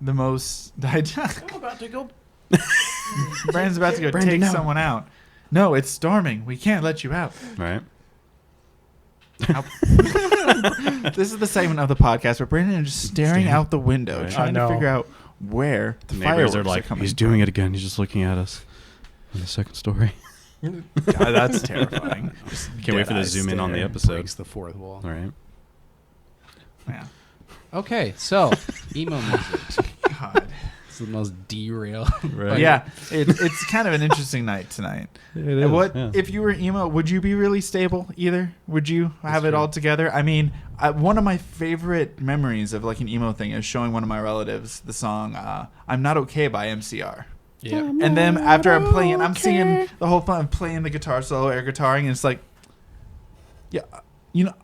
the most... I'm about to go. Brandon's about to go Brandon, take no. someone out. No, it's storming. We can't let you out. Right. This is the segment of the podcast where Brandon is just staring out the window, Right. trying I to know. figure out where the Neighbors fireworks are like, coming he's from. doing it again. He's just looking at us in the second story. God, that's terrifying. Just Can't wait for the dead-eye zoom in on the stare. episode. Breaks the fourth wall. All right. Yeah. Okay, so emo music. God. It's the most derail. Right. Yeah, it's kind of an interesting night tonight. It And is, what yeah. if you were emo? Would you be really stable either? Would you have it true. all together? I mean, one of my favorite memories of like an emo thing is showing one of my relatives the song "I'm Not Okay" by MCR. Yeah. And then after I'm playing it, I'm singing the whole fun, playing the guitar solo, air guitaring, and it's like, yeah,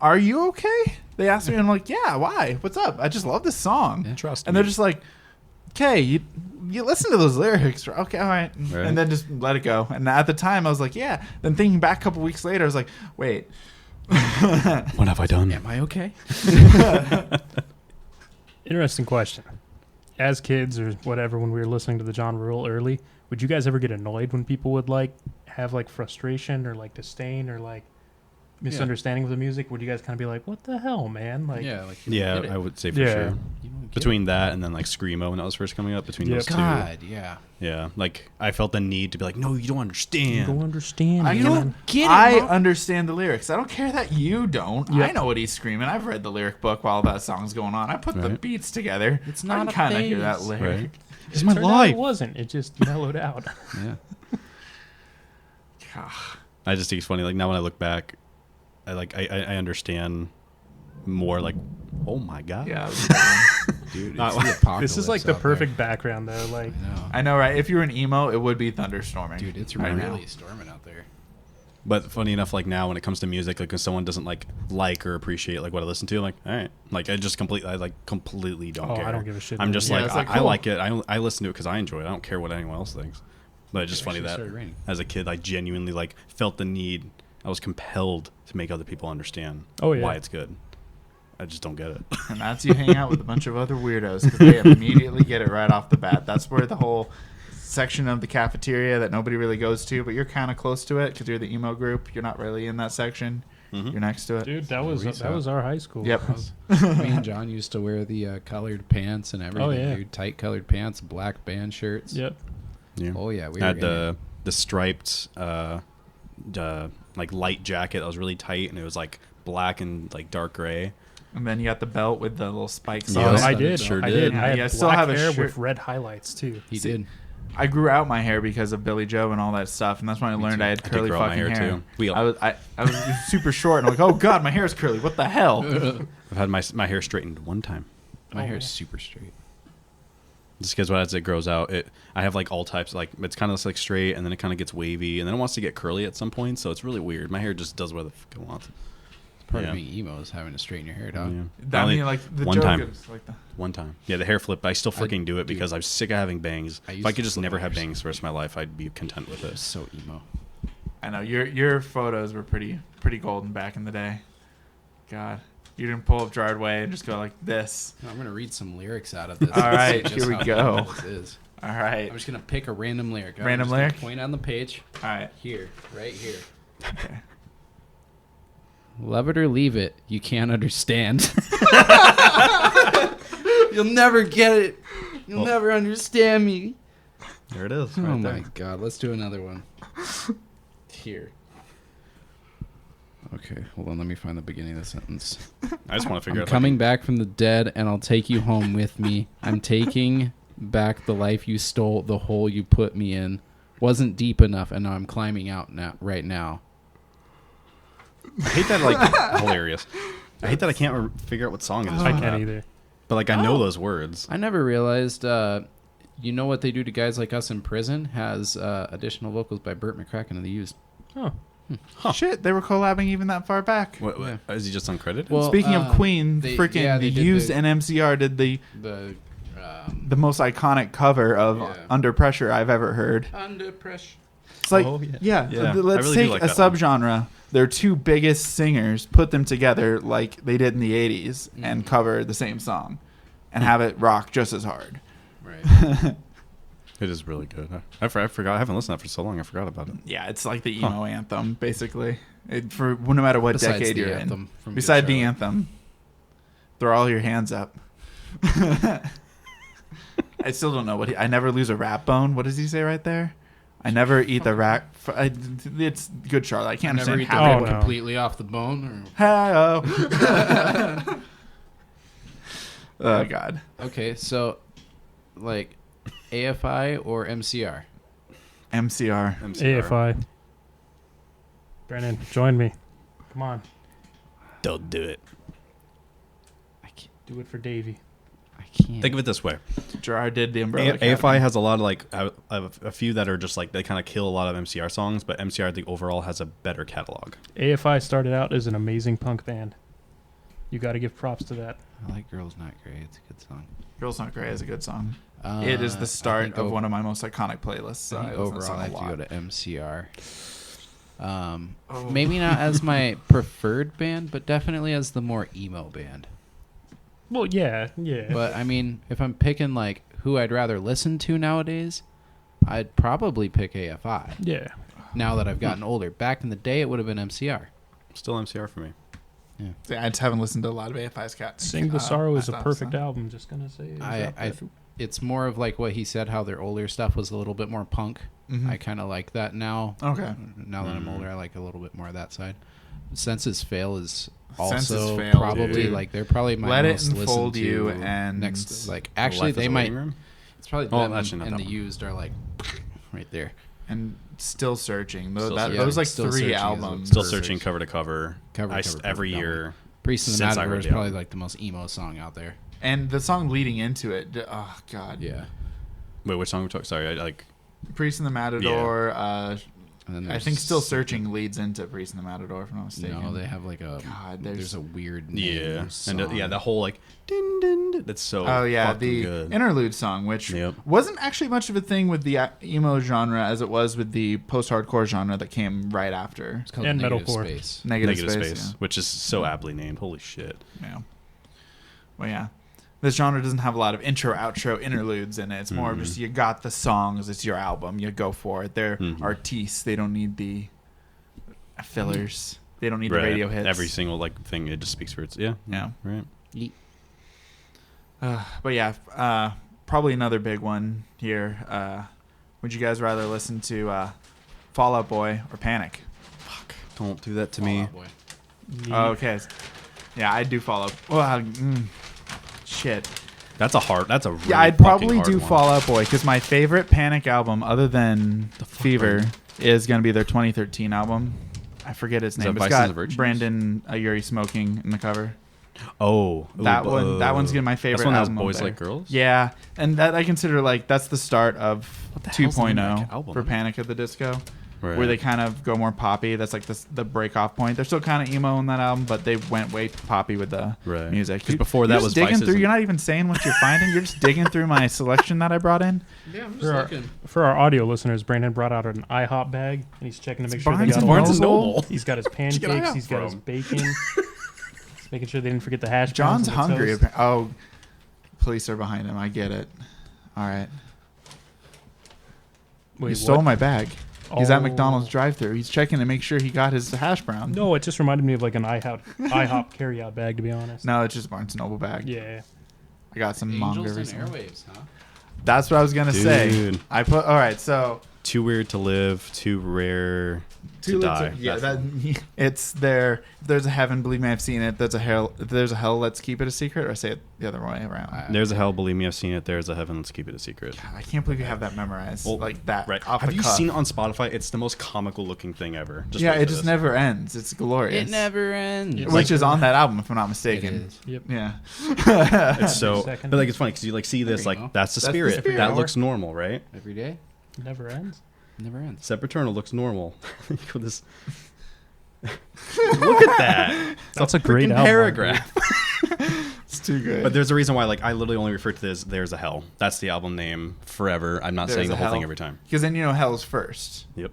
are you okay? They asked me, and I'm like, yeah, why? What's up? I just love this song. Yeah. Trust And me. they're just like, okay, you listen to those lyrics. Okay, all right. Right. And then just let it go. And at the time, I was like, yeah. Then thinking back a couple weeks later, I was like, wait. What have I done? Am I okay? Interesting question. As kids or whatever, when we were listening to the genre real early, would you guys ever get annoyed when people would like have like frustration or like disdain or like misunderstanding of the music? Would you guys kind of be like, "What the hell, man?" Like, Yeah, like Yeah, get it. I would say for Yeah. sure. You don't get Between that and then like Screamo when that was first coming up, between Yep. those two. God, yeah. Yeah, like I felt the need to be like, no, you don't you understand. don't understand. I man. don't get it, I Mom. understand the lyrics. I don't care that you don't. Yep. I know what he's screaming. I've read the lyric book while that song's going on. I put the Right. beats together. It's I not can a kind of hear that phase. lyric. Right. It's my Turned out life. It wasn't. It just mellowed out. Yeah. I just think it's funny. Like now when I look back, I understand more. Like, oh my god. Yeah. Dude, it's Not- the apocalypse This is like the out perfect background, though. Like, there. I know. I know, right? If you were an emo, it would be thunderstorming. Dude, it's right now. really storming out there. But funny enough, like now when it comes to music, like if someone doesn't like or appreciate like what I listen to, I'm like, all right, like I completely don't Oh, care. I don't give a shit. I'm just Yeah, like, it's like, I cool. like it. I listen to it because I enjoy it. I don't care what anyone else thinks. But it's just It funny actually that started raining. as a kid, I genuinely like felt the need. I was compelled to make other people understand Oh, yeah. why it's good. I just don't get it. And that's you hang out with a bunch of other weirdos because they immediately get it right off the bat. That's where the whole section of the cafeteria that nobody really goes to, but you're kind of close to it because you're the emo group. You're not really in that section. Mhm. You're next to it. dude, that was our high school. Yep. Me and John used to wear the colored pants and everything. Oh, yeah. Dude. Tight colored pants, black band shirts. Yep. Yeah. Oh yeah, we I had were in the striped like light jacket that was really tight, and it was like black and like dark gray. And then you got the belt with the little spikes Yeah. on Oh, it. I did. Sure I did. I had Yeah, I black still have a hair shirt. with red highlights too. He did. I grew out my hair because of Billy Joe and all that stuff, and that's when I learned I had I did curly grow out my fucking hair, hair. too. I was super short, and I'm like, oh god, my hair is curly. What the hell? I've had my hair straightened one time. My hair is super straight. Just because as it grows out, I have like all types. Like it's kind of like straight, and then it kind of gets wavy, and then it wants to get curly at some point. So it's really weird. My hair just does what the fuck it wants. Part of being emo is having to straighten your hair, dog. Yeah. I mean, like the one joke time. is like the, One time. Yeah, the hair flip. I still freaking do it because I'm sick of having bangs. If I could just never have bangs for the rest of my life, I'd be content with it. So emo. I know your photos were pretty golden back in the day. God, you didn't pull up Jarred Way and just go like this. No, I'm gonna read some lyrics out of this. All right, Just here we how go. emo this is. All right, I'm just gonna pick a random lyric. Random I'm just gonna lyric? Point on the page. all right. Here, right here. Okay. Love it or leave it, you can't understand. You'll never get it. You'll never understand me. There it is. Oh Right my there. god, let's do another one. Here. Okay, hold on, let me find the beginning of the sentence. I just want to figure I'm out. coming back from the dead and I'll take you home with me. I'm taking back the life you stole, the hole you put me in. Wasn't deep enough and now I'm climbing out right now. I hate that. Like hilarious. I hate that I can't figure out what song it is. I from can't that. either. But like I know those words. I never realized, you know what they do to guys like us in prison has additional vocals by Burt McCracken of The Used. Oh, Shit, they were collabing even that far back. What, is he just uncredited? Well, Speaking of Queen, they freaking did Used the- and MCR did the most iconic cover of Yeah. Under Pressure I've ever heard. Under Pressure. It's like, Oh, yeah, yeah. let's I really do take like a that one. subgenre. Their two biggest singers, put them together like they did in the 80s and cover the same song and have it rock just as hard. Right. It is really good. I forgot. I haven't listened to that for so long. I forgot about it. Yeah, it's like the emo anthem, basically. For no matter what Besides decade the you're anthem in. from Good Beside the Charlotte. anthem. Throw all your hands up. I still don't know what I never lose a rat bone. What does he say right there? I never eat the rat. It's Good Charlotte. I can't Never understand eat the how. Oh, rib no. completely off the bone. Hello. Oh God. Okay, so like AFI or MCR? MCR. AFI. Brennan, join me. Come on. Don't do it. I can't. Do it for Davey. I can't. Think of it this way. Gerard did the Umbrella AFI Academy. has a lot of like a few that are just like they kind of kill a lot of MCR songs, but MCR I think overall has a better catalog. AFI started out as an amazing punk band. You got to give props to that. I like Girls Not Grey. It's a good song. Girls Not Grey is a good song. It is the start of one of my most iconic playlists. I think listen to the overall, song I a have to lot. go to MCR. Maybe not as my preferred band, but definitely as the more emo band. Well, yeah. But I mean, if I'm picking like who I'd rather listen to nowadays, I'd probably pick AFI. Yeah. Now that I've gotten older, back in the day, it would have been MCR. Still MCR for me. Yeah, I just haven't listened to a lot of AFI's cats. Sing the Sorrow is a stuff, perfect so. album. Just going to say it. It's more of like what he said, how their older stuff was a little bit more punk. Mhm. I kind of like that now. Okay. Now that I'm older, I like a little bit more of that side. Senses Fail is Senses also Fail, probably dude. like they're probably my Let It most listened Enfold to You and next. Like actually, Life is they a might. Waiting Room? It's probably Oh, them actually not and that the one. Used are like right there. And Still Searching. Still Searching. Those like Still 3 Searching is a- albums. Still searching cover to cover. Cover to cover, Every cover. year. Priest in the Since I Matador read is the probably album. like the most emo song out there. And the song leading into it. Oh God. Yeah. Wait, which song we talking? Sorry, I like. Priest in the Matador. And then I there's think Still Searching leads into Priest in the Matador, if I'm not mistaken. No, they have like a. God, there's a weird. Yeah, song. and the whole like. Din, din, din, that's so. Oh yeah, fucking the good. interlude song, which Yep. wasn't actually much of a thing with the emo genre as it was with the post-hardcore genre that came right after. It's called And Negative metalcore. Space. Negative Space. which is so aptly named. Holy shit. Yeah. Well, yeah. This genre doesn't have a lot of intro, outro, interludes in it. It's more of just you got the songs. It's your album. You go for it. They're artistes. They don't need the fillers. They don't need the radio hits. Every single like thing it just speaks for its. Yeah. Yeah. Right. But yeah, probably another big one here. Would you guys rather listen to Fall Out Boy or Panic? Fuck. Don't do that to Fall me. Out Boy. Oh, okay. Yeah, I do follow. Well, shit. That's a really Yeah, I'd fucking probably hard do one. Fall Out Boy because my favorite Panic album, other than Fever, is going to be their 2013 album. I forget its Is name. that It's Vices and got Virtues? Brandon Ayuri smoking in the cover. Oh, That one's gonna be my favorite. That's one that has album Boys over Like there. Girls. Yeah, and that I consider like that's the start of What the hell's the name of that 2.0 album? for Panic at the Disco. Right. Where they kind of go more poppy. That's like the break off point. They're still kind of emo in that album, but they went way poppy with the Right. music. 'Cause before that You're was just digging Vices through. and- You're not even saying what you're finding. You're just digging through my selection that I brought in. Yeah, I'm just For our, looking. for our audio listeners, Brandon brought out an IHOP bag, and he's checking to make sure they Barnes got and all Barnes and Noble? Noble. He's got his Where'd you get pancakes. IHOP He's got his from? bacon. He's making sure they didn't forget the hash John's browns. and the hungry. toast. Oh, police are behind him. I get it. All right. Wait, You stole what? my bag. He's at Oh. McDonald's drive-thru. He's checking to make sure he got his hash brown. No, it just reminded me of like an IHOP carry-out bag, to be honest. No, it's just Barnes and Noble bag. Yeah. I got some manga Angels and recently. Airwaves, huh? That's what I was gonna say. Dude. I put all right. So Too weird to live, too rare to die. Yeah, That's- it's there. If there's a heaven, believe me, I've seen it. There's a hell. If there's a hell, let's keep it a secret. Or I say it the other way around. There's a hell, believe me, I've seen it. There's a heaven, let's keep it a secret. I can't believe you have that memorized Well, like that. Right. Off Have the you cuff. seen it on Spotify? It's the most comical looking thing ever. Just Yeah, wait it for just this. never ends. It's glorious. It never ends. It's Which like- is on that album, if I'm not It mistaken. is. Yep. Yeah. It's so, Second. but like it's funny because you like see this There you like go. that's the That's the spirit. spirit. That looks normal, right? Every day, Never ends. never ends. Sepaternal looks normal. With this, look at that. It's That's a great freaking album. paragraph. It's too good. But there's a reason why like I literally only refer to this. There's a hell. That's the album name forever. I'm not There's saying a the whole thing Hell. every time. Because then you know hell's first. Yep.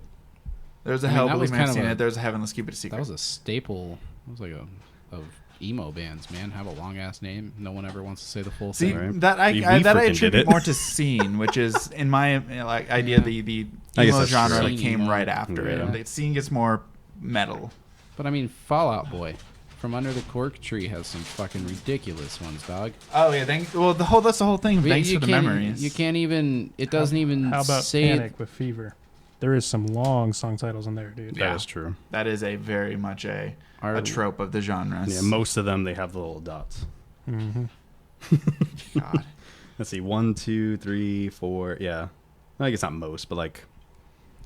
There's a I mean, hell, that was believe me, I've kind of seen a- it. There's a heaven, let's keep it a secret. That was a staple. It was like a of emo bands, man. Have a long ass name. No one ever wants to say the full See thing. Right. that I We that I freaking did attribute it. more to scene, which is in my like idea Yeah. the I guess emo that's genre true. that came Emo. right after Yeah. it. The scene gets more metal. But I mean, Fallout Boy from Under the Cork Tree has some fucking ridiculous ones, dog. Oh yeah, that's the whole thing. Thanks for the can't- memories. You can't even. It doesn't even How about say it. Panic with Fever? There is some long song titles in there, dude. Yeah. That is true. That is a very much a trope of the genre. Yeah, most of them they have the little dots. Mm-hmm. God. Let's see, 1, 2, 3, 4. Yeah, I guess not most, but like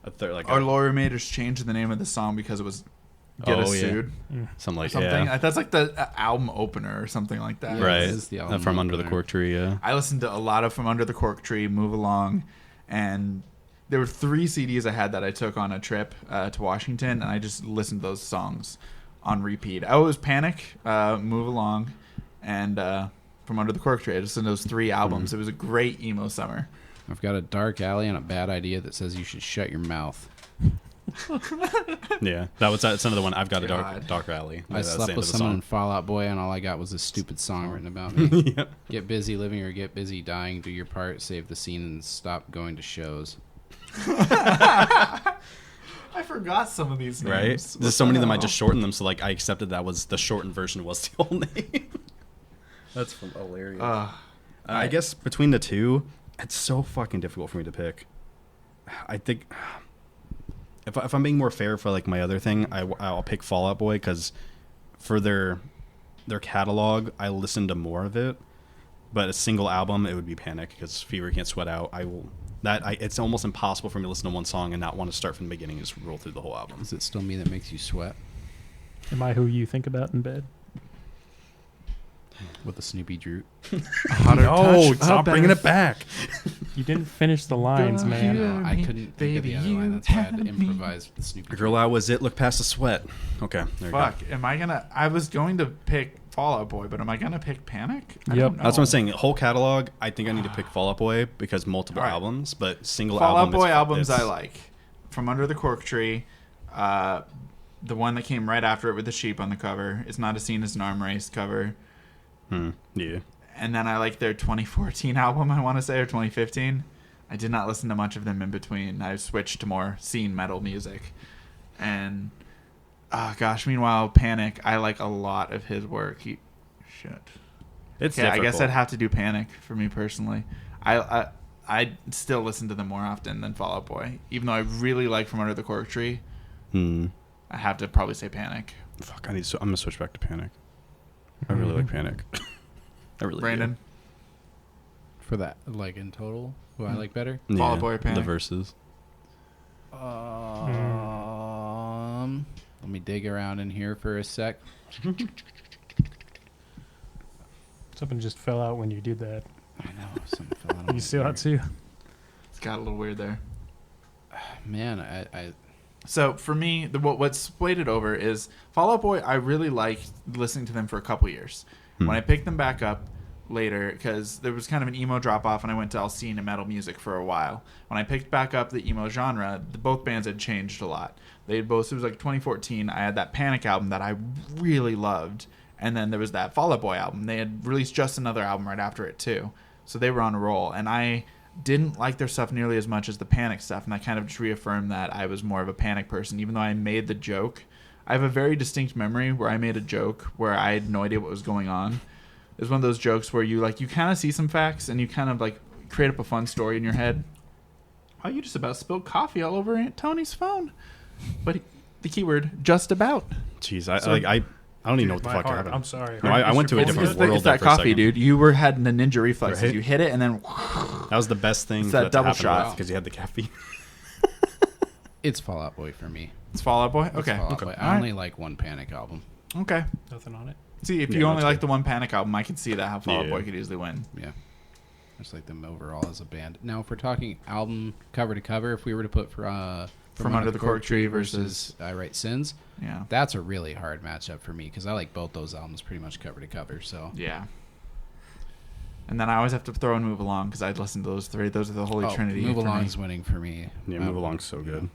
a third. Like Our a, lawyer made us change the name of the song because it was "Get Oh, Us yeah. Sued" something or like something. yeah, That's like the album opener or something like that. Yeah, right. it is the album From Under the opener. Cork Tree. Yeah. I listened to a lot of From Under the Cork Tree, Move Along, and there were 3 CDs I had that I took on a trip to Washington, and I just listened to those songs on repeat. I was Panic, Move Along, and From Under the Cork Tree. I just listened to those 3 albums. It was a great emo summer. I've got a dark alley and a bad idea that says you should shut your mouth. Yeah, that's another one. I've got a God. dark alley. I That's the slept end with of the someone song. in Fallout Boy, and all I got was a stupid song written about me. Yep. Get busy living or get busy dying. Do your part, save the scene, and stop going to shows. I forgot some of these Right? names. There's so many of them I just shortened them, so like I accepted that was the shortened version was the whole name. That's hilarious. I guess between the two, it's so fucking difficult for me to pick. I think if I'm being more fair for like my other thing, I'll pick Fall Out Boy because for their catalog, I listen to more of it. But a single album, it would be Panic because Fever Can't Sweat Out. It's almost impossible for me to listen to one song and not want to start from the beginning and just roll through the whole album. Is it still me that makes you sweat Am I who you think about in bed? with the Snoopy Droot? No, stop bringing it back. You didn't finish the lines, Don't man. you- I couldn't think of the other line. That's why I had to improvise with the Snoopy Droot. Girl, I was it. Look past the sweat. Okay, there you go. Fuck. Am I gonna? I was going to pick Fall Out Boy, but am I gonna pick Panic? I Yep. don't know. That's what I'm saying. Whole catalog, I think I need to pick Fall Out Boy because multiple All right. albums, but single Fall Out album. Boy it's- albums it's- I like. From Under the Cork Tree, the one that came right after it with the sheep on the cover. It's Not a Scene, It's an Arm Race cover. Yeah. And then I like their 2014 album, I want to say, or 2015. I did not listen to much of them in between. I switched to more scene metal music. And, meanwhile, Panic, I like a lot of his work. Shit. It's Okay, I difficult. guess I'd have to do Panic for me personally. I still listen to them more often than Fall Out Boy. Even though I really like From Under the Cork Tree, I have to probably say Panic. Fuck, I'm gonna switch back to Panic. I really like Panic. I really Brandon? do. For that, like in total, who I like better? Fall Out Boy or Panic? The verses. Let me dig around in here for a sec. Something just fell out when you did that. I know. Something fell out. You see that too? It's got a little weird there. Man, I So for me, what's splayed it over is Fall Out Boy. I really liked listening to them for a couple years. When I picked them back up later, because there was kind of an emo drop off, and I went to Alcine and metal music for a while. When I picked back up the emo genre, both bands had changed a lot. They had both. It was like 2014. I had that Panic album that I really loved, and then there was that Fall Out Boy album. They had released just another album right after it too, so they were on a roll. And I didn't like their stuff nearly as much as the Panic stuff, and I kind of just reaffirmed that I was more of a Panic person, even though I made the joke. I have a very distinct memory where I made a joke where I had no idea what was going on. It was one of those jokes where you kind of see some facts and you kind of like create up a fun story in your head. Oh, you just about spilled coffee all over Aunt Tony's phone. But the keyword, just about. Jeez, I don't even know what the My fuck heart, happened. I'm sorry. No, I went to a different world It's there that for a coffee, second. dude. You had the ninja reflexes. Right? You hit it and then That was the best thing It's for that that double to shot. because you had the caffeine. it's Fall Out Boy for me. it's Fall Out Boy. It's Okay. Fall Out Boy. All I right. only like one Panic album. Okay. Nothing on it. See, if Yeah, you only that's like good. the one Panic album, I can see that how Fall Out Yeah. Boy could easily win. Yeah. I just like them overall as a band. Now, if we're talking album cover to cover, if we were to put From Under the Cork Tree versus I Write Sins, Yeah. that's a really hard matchup for me because I like both those albums pretty much cover to cover. So Yeah. And then I always have to throw in Move Along because I'd listen to those three. Those are the Holy Trinity. Move for me. Along's winning for me. Yeah, Move Along's so good.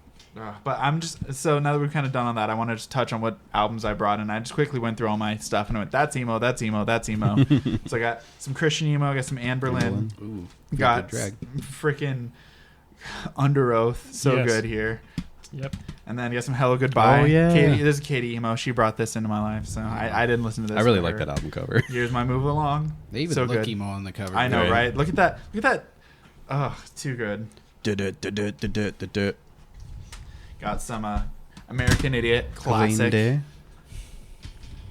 But I'm just so now that we've kind of done on that, I want to just touch on what albums I brought, and I just quickly went through all my stuff and I went, "That's emo, that's emo, that's emo." So I got some Christian emo, I got some Anne Boleyn, Ooh, got drag. freaking Under Oath, so Yes. good here, Yep. and then you got some Hello Goodbye. Oh, yeah. Katie, this is Katie emo. She brought this into my life, so I didn't listen to this. I really for like her. that album cover. Here's my Move Along. They even so look good. emo on the cover. I know, Right. right? Look at that. Look at that. Oh, too good. Got some American Idiot classic.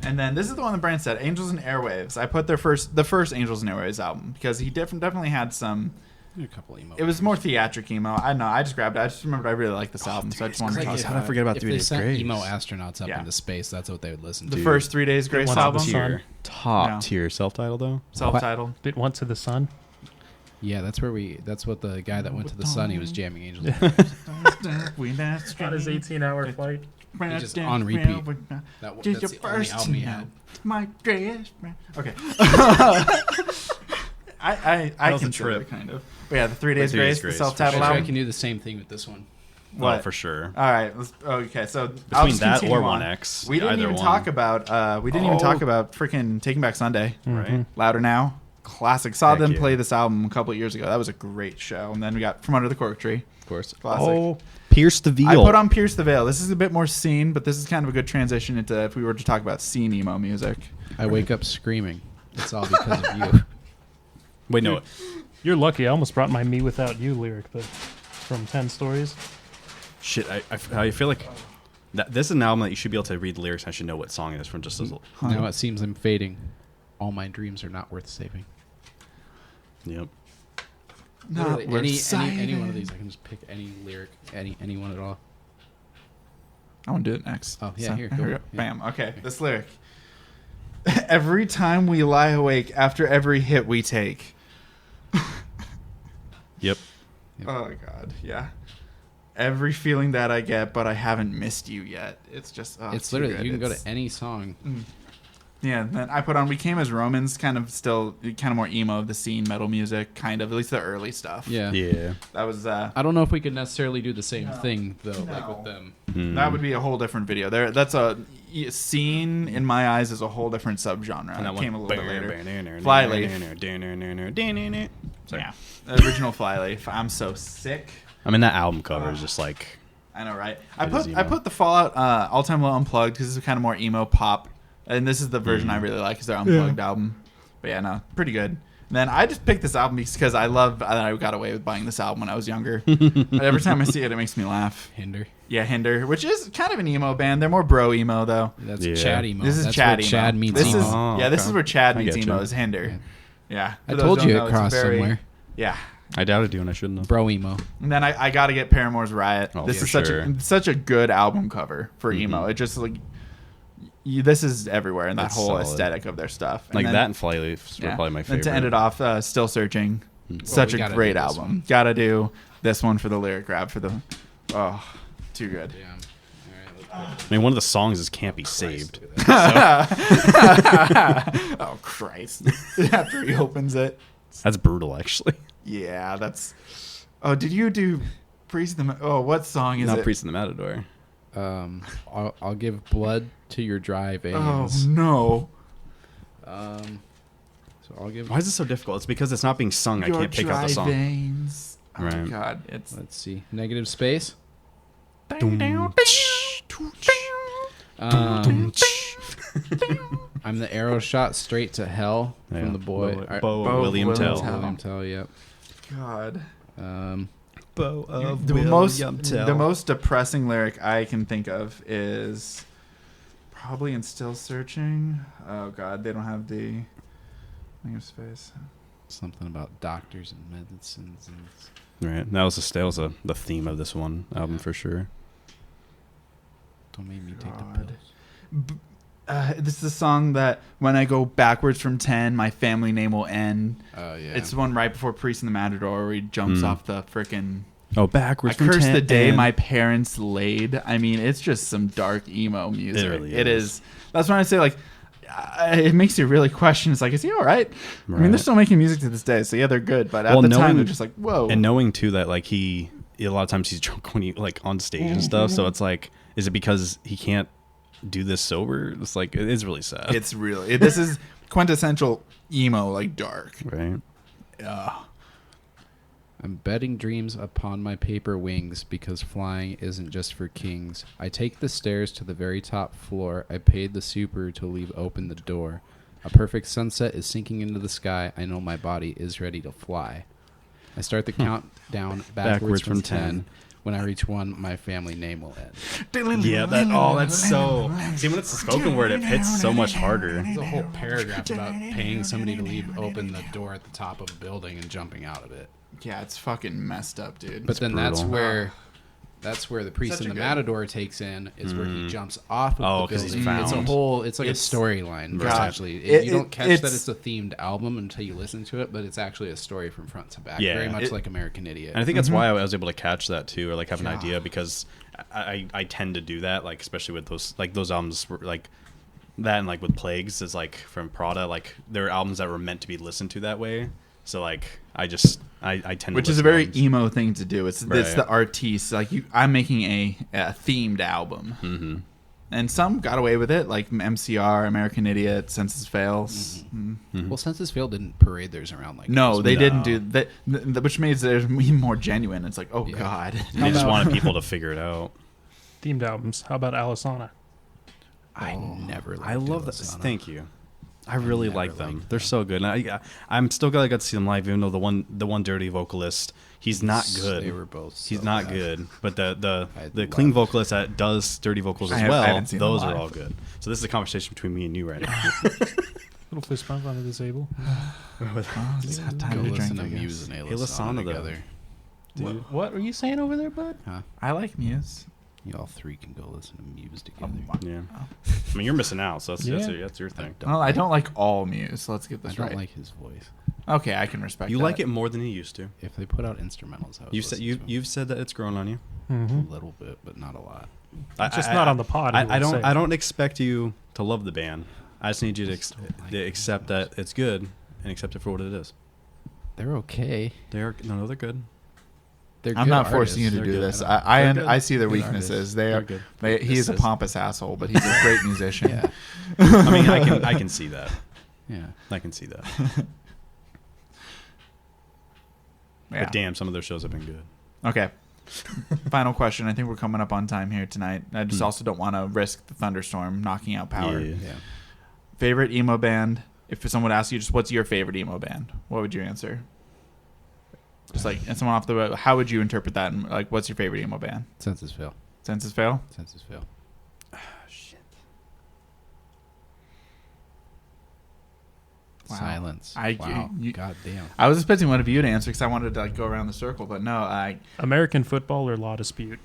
And then this is the one that Brand said, Angels and Airwaves. I put the first Angels and Airwaves album because he definitely had some. A couple emo. It was more theatric emo. I don't know. I just grabbed it. I just remembered I really liked this album, so I just wanted to Grace. toss How did I forget about if 3 they Days sent Grace? emo astronauts up Yeah. into space, that's what they would listen the to. first 3 Days Grace Went to the album, sun. Top No. tier self-titled though. self-titled. It went to the sun. Yeah, that's what the guy that went to the sun, he was jamming Angels. On his 18-hour flight. Just on repeat. That's the only album he had. My grace. Okay. I was a consider trip. it kind of. But yeah, the 3 Days 3 Days Grace, the Grace, self-titled I album. can do the same thing with this one. What? Oh, for sure. All right. Okay. So I'll Between just that continue or on. 1X, We didn't either even one. talk about. We didn't even talk about freaking Taking Back Sunday. Right. Louder Now, classic. Saw Heck them yeah. play this album a couple of years ago. That was a great show. And then we got From Under the Cork Tree, Of course. classic. Oh, Pierce the Veil. I put on Pierce the Veil. This is a bit more scene, but this is kind of a good transition into if we were to talk about scene emo music. I wake up screaming. It's all because of you. Wait, no. You're lucky. I almost brought my "Me Without You" lyric, but from 10 Stories. Shit, I feel like this is an album that you should be able to read the lyrics. I should know what song it is from just as. Now it seems I'm fading. All my dreams are not worth saving. Yep. Not Literally, worth any one of saving. these, I can just pick any lyric, any one at all. I want to do it next. Oh, yeah, here, we go. go. Yeah. Bam. Okay, this lyric. Every time we lie awake after every hit we take. Yep. Yep. Oh god, yeah. Every feeling that I get, but I haven't missed you yet. It's just. Oh, It's too literally good. you can go It's- to any song. Yeah, and then I put on We Came as Romans, kind of still kind of more emo of the scene, metal music, kind of, at least the early stuff. Yeah. Yeah. That was I don't know if we could necessarily do the same No. thing though, like No. with them. that would be a whole different video. That's a scene in my eyes is a whole different subgenre. And It came a little bit later. Flyleaf. Sorry. Yeah, the original Flyleaf. I'm so sick. I mean, that album cover is just like. I know, right? It is I emo. put the Fallout All Time Low Unplugged because this is kind of more emo pop, and this is the version I really like. Is their Unplugged album? But yeah, no, pretty good. And then I just picked this album because I got away with buying this album when I was younger. Every time I see it, it makes me laugh. Hinder. Yeah, Hinder, which is kind of an emo band. They're more bro emo though. That's Yeah. Chad emo. This is That's Chad where emo. Chad meets this emo. is Oh, this okay. is where Chad I meets get emo you. is Hinder. Yeah, I For those told who you don't it know, crossed it's very, somewhere. Yeah. I doubted you, and I shouldn't have. Bro emo. And then I got to get Paramore's Riot. Oh, This for is sure. such a good album cover for emo. Mhm. It just like this is everywhere in that It's whole solid. aesthetic of their stuff. And Like then- that and Flyleafs were probably my favorite. And to end it off, Still Searching. Mhm. Such we a gotta great do this album. one. Gotta do this one for the lyric grab for the too good. Damn. All right, let's I mean, one of the songs is "Can't Be Saved." Oh Christ. After he opens it. That's brutal, actually. Yeah, that's Oh, did you do Priest of the what song is Not it? Priest of the Matador. I'll give blood to your dry Oh veins. no. So I'll give. Why is it so difficult? It's because it's not being sung. I Your can't pick out the dry song. Veins. Oh Right. god, it's Let's see. Negative space. I'm the arrow shot straight to hell from the boy. Bo William Tell. William Tell. Yep. God. Bo of The most depressing lyric I can think of is probably in Still Searching. Oh god, they don't have the negative space. Something about doctors and medicines and. Right. That was the theme of this one album for sure. Don't make me take the God. pills. This is a song that when I go backwards from 10, my family name will end. Oh yeah. It's the one right before Priest in the Matador where he jumps off the frickin' Oh, backwards. I from curse 10 the day and- my parents laid. I mean, it's just some dark emo music. It really It is. is. That's when I say, like, it makes you really question. It's like, is he all right? I mean, they're still making music to this day, so yeah, they're good. But at the time, they're just like, whoa. And knowing too that like a lot of times he's drunk when he like on stage and stuff. So it's like, is it because he can't do this sober? It's like it is really sad. It's really this is quintessential emo, like dark. Right. I'm betting dreams upon my paper wings because flying isn't just for kings. I take the stairs to the very top floor. I paid the super to leave open the door. A perfect sunset is sinking into the sky. I know my body is ready to fly. I start the countdown backwards from 10. When I reach 1, my family name will end. Yeah. That's so. See, when it's a spoken word, it hits so much harder. There's a whole paragraph about paying somebody to leave open the door at the top of a building and jumping out of it. Yeah, it's fucking messed up, dude. But then brutal. that's where the priest Such in a the good- Matador takes in is where he jumps off of the 'cause he's building. It's a found. whole. It's like It's- a storyline. God. Essentially, It- you don't catch that it's- it's a themed album until you listen to it, but it's actually a story from front to back. Yeah. Very much It- like American Idiot. And I think that's why I was able to catch that too, or like have an Yeah. idea, because I tend to do that, like especially with those albums, like that, and like with Plagues is like from Prada, like they're albums that were meant to be listened to that way. So like I tend Which to is a listen to very albums. emo thing to do. It's Right. the artiste. Like I'm making a themed album, Mm-hmm. and some got away with it, like MCR, American Idiot, Census Fails. Well, Census Fail didn't parade theirs around like No, this. they No. didn't do that, which makes it even more genuine. It's like, oh Yeah. god, They just wanted people to figure it out. Themed albums. How about Alisana? I never. I love that. Alisana. Thank you. I really never like them. liked They're so good. And I'm still glad I got to see them live, even though the one dirty vocalist, he's not good. They were both. He's so not bad. good. But the I clean love- vocalist that does dirty vocals as I well, haven't seen them those are live. all good. So this is a conversation between me and you right now. Little fist bump on the table. it's that time Go to listen drink. to I Muse guess. and Hey, Alisana Alisana, though. together. What are you saying over there, bud? Huh? I like Muse. You all three can go listen to Muse together. Yeah. I mean, you're missing out, so that's your thing. Well, I don't like all Muse. Let's get I this don't right. like his voice. Okay, I can respect. You that. like it more than you used to. If they put out instrumentals, I would You've said listen to 'em. you've said that it's grown on you. Mm-hmm. a little bit, but not a lot. Just not on the pod, I you would say. don't expect you to love the band. I just need you to, don't like to it accept that it's good and accept it for what it is. They're okay. They're good. They're I'm good not forcing you artists. to do good. this. They're good. I see their Good weaknesses. artists. They They're are. good. He is a This is- pompous asshole, but he's a great musician. Yeah, I mean, I can see that. yeah. I can see that. Yeah. But damn, some of their shows have been good. Okay. Final question. I think we're coming up on time here tonight. I just also don't want to risk the thunderstorm knocking out power. Yeah. Yeah. Favorite emo band? If someone would ask you, just what's your favorite emo band? What would you answer? Just like, and someone off the road, how would you interpret that? And like, what's your favorite emo band? Census Fail. Census Fail? Census Fail. Wow. Silence. I- Wow. you- God damn. I was expecting one of you to answer because I wanted to like go around the circle, but no. American football or law dispute?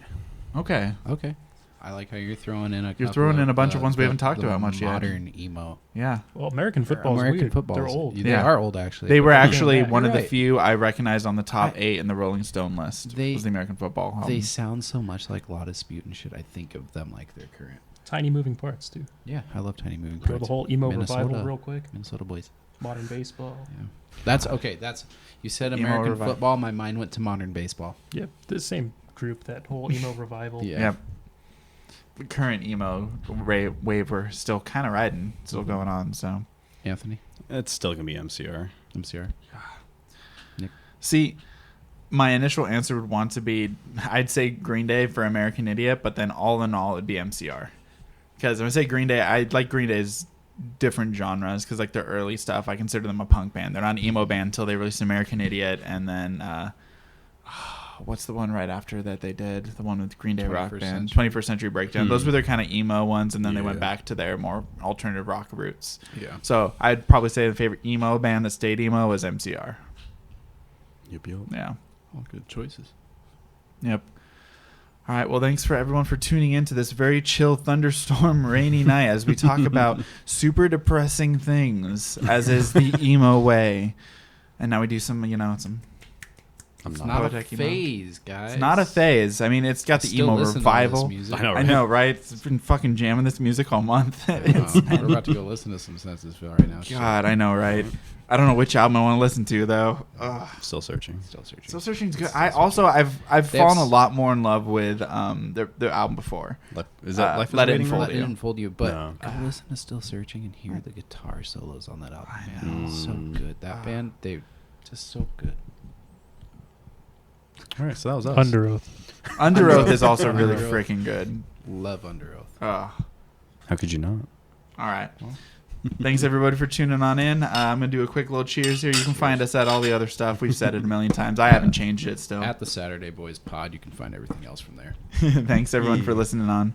Okay. Okay. I like how you're throwing in You're throwing in a bunch of ones we haven't talked about much yet. Modern emo. Yeah. Well, American football is American weird. football. They're old. They Yeah. are old, actually. They were Yeah, actually yeah, one you're of the right. few I recognized on the top 8 in the Rolling Stone list. They- Was the American football. They sound so much like Law Dispute and shit. I think of them like they're current. Tiny moving parts too. Yeah, I love Tiny Moving Throw Parts. the whole emo Minnesota. revival real quick. Minnesota boys. Modern baseball. Yeah. That's okay. That's you said Emo American revival. football. My mind went to modern baseball. Yep, the same group. That whole emo revival. Yeah. Yep. The current emo wave we're still kind of riding, still going on. So Anthony, It's still gonna be MCR. MCR. see, my initial answer would want to be I'd say Green Day for American Idiot, but then all in all it'd be MCR. Because when I say Green Day, I like Green Day's different genres because like their early stuff, I consider them a punk band. They're not an emo band until they released American Idiot, and then what's the one right after that they did? The one with Green Day rock 21st band, Century. 21st Century Breakdown. Those were their kind of emo ones, and then they went Yeah. back to their more alternative rock roots. Yeah. So I'd probably say the favorite emo band that stayed emo was MCR. Yep, yep. Yeah. All good choices. Yep. All right. Well, thanks for everyone for tuning in to this very chill, thunderstorm, rainy night as we talk about super depressing things, as is the emo way. And now we do some, some. I'm It's not. not a Poetic emo. phase, guys. It's not a phase. I mean, it's got the Still emo listen to this revival. music. I know, I right? know, right? It's been fucking jamming this music all month. We're about to go listen to some Censusville right now. God, I know, right? I don't know which album I want to listen to though. Ugh. Still searching. Still searching. Still Searching's good. Still I Searching. also I've They have fallen a s- lot more in love with their album before. Is that Life is Let It Waiting Unfold Room? Let it unfold you, but No. go listen to Still Searching and hear the guitar solos on that album. I Man, know. so good. That band, they just so good. All right, so that was us. Under Oath. Under Oath is also Under really Oath. freaking good. Love Under Oath. Ugh. How could you not? All right. Thanks everybody for tuning on in. I'm gonna do a quick little cheers here. You can find us at all the other stuff. We've said it a million times. I haven't changed it still. At the Saturday Boys Pod, you can find everything else from there. Thanks everyone for listening on.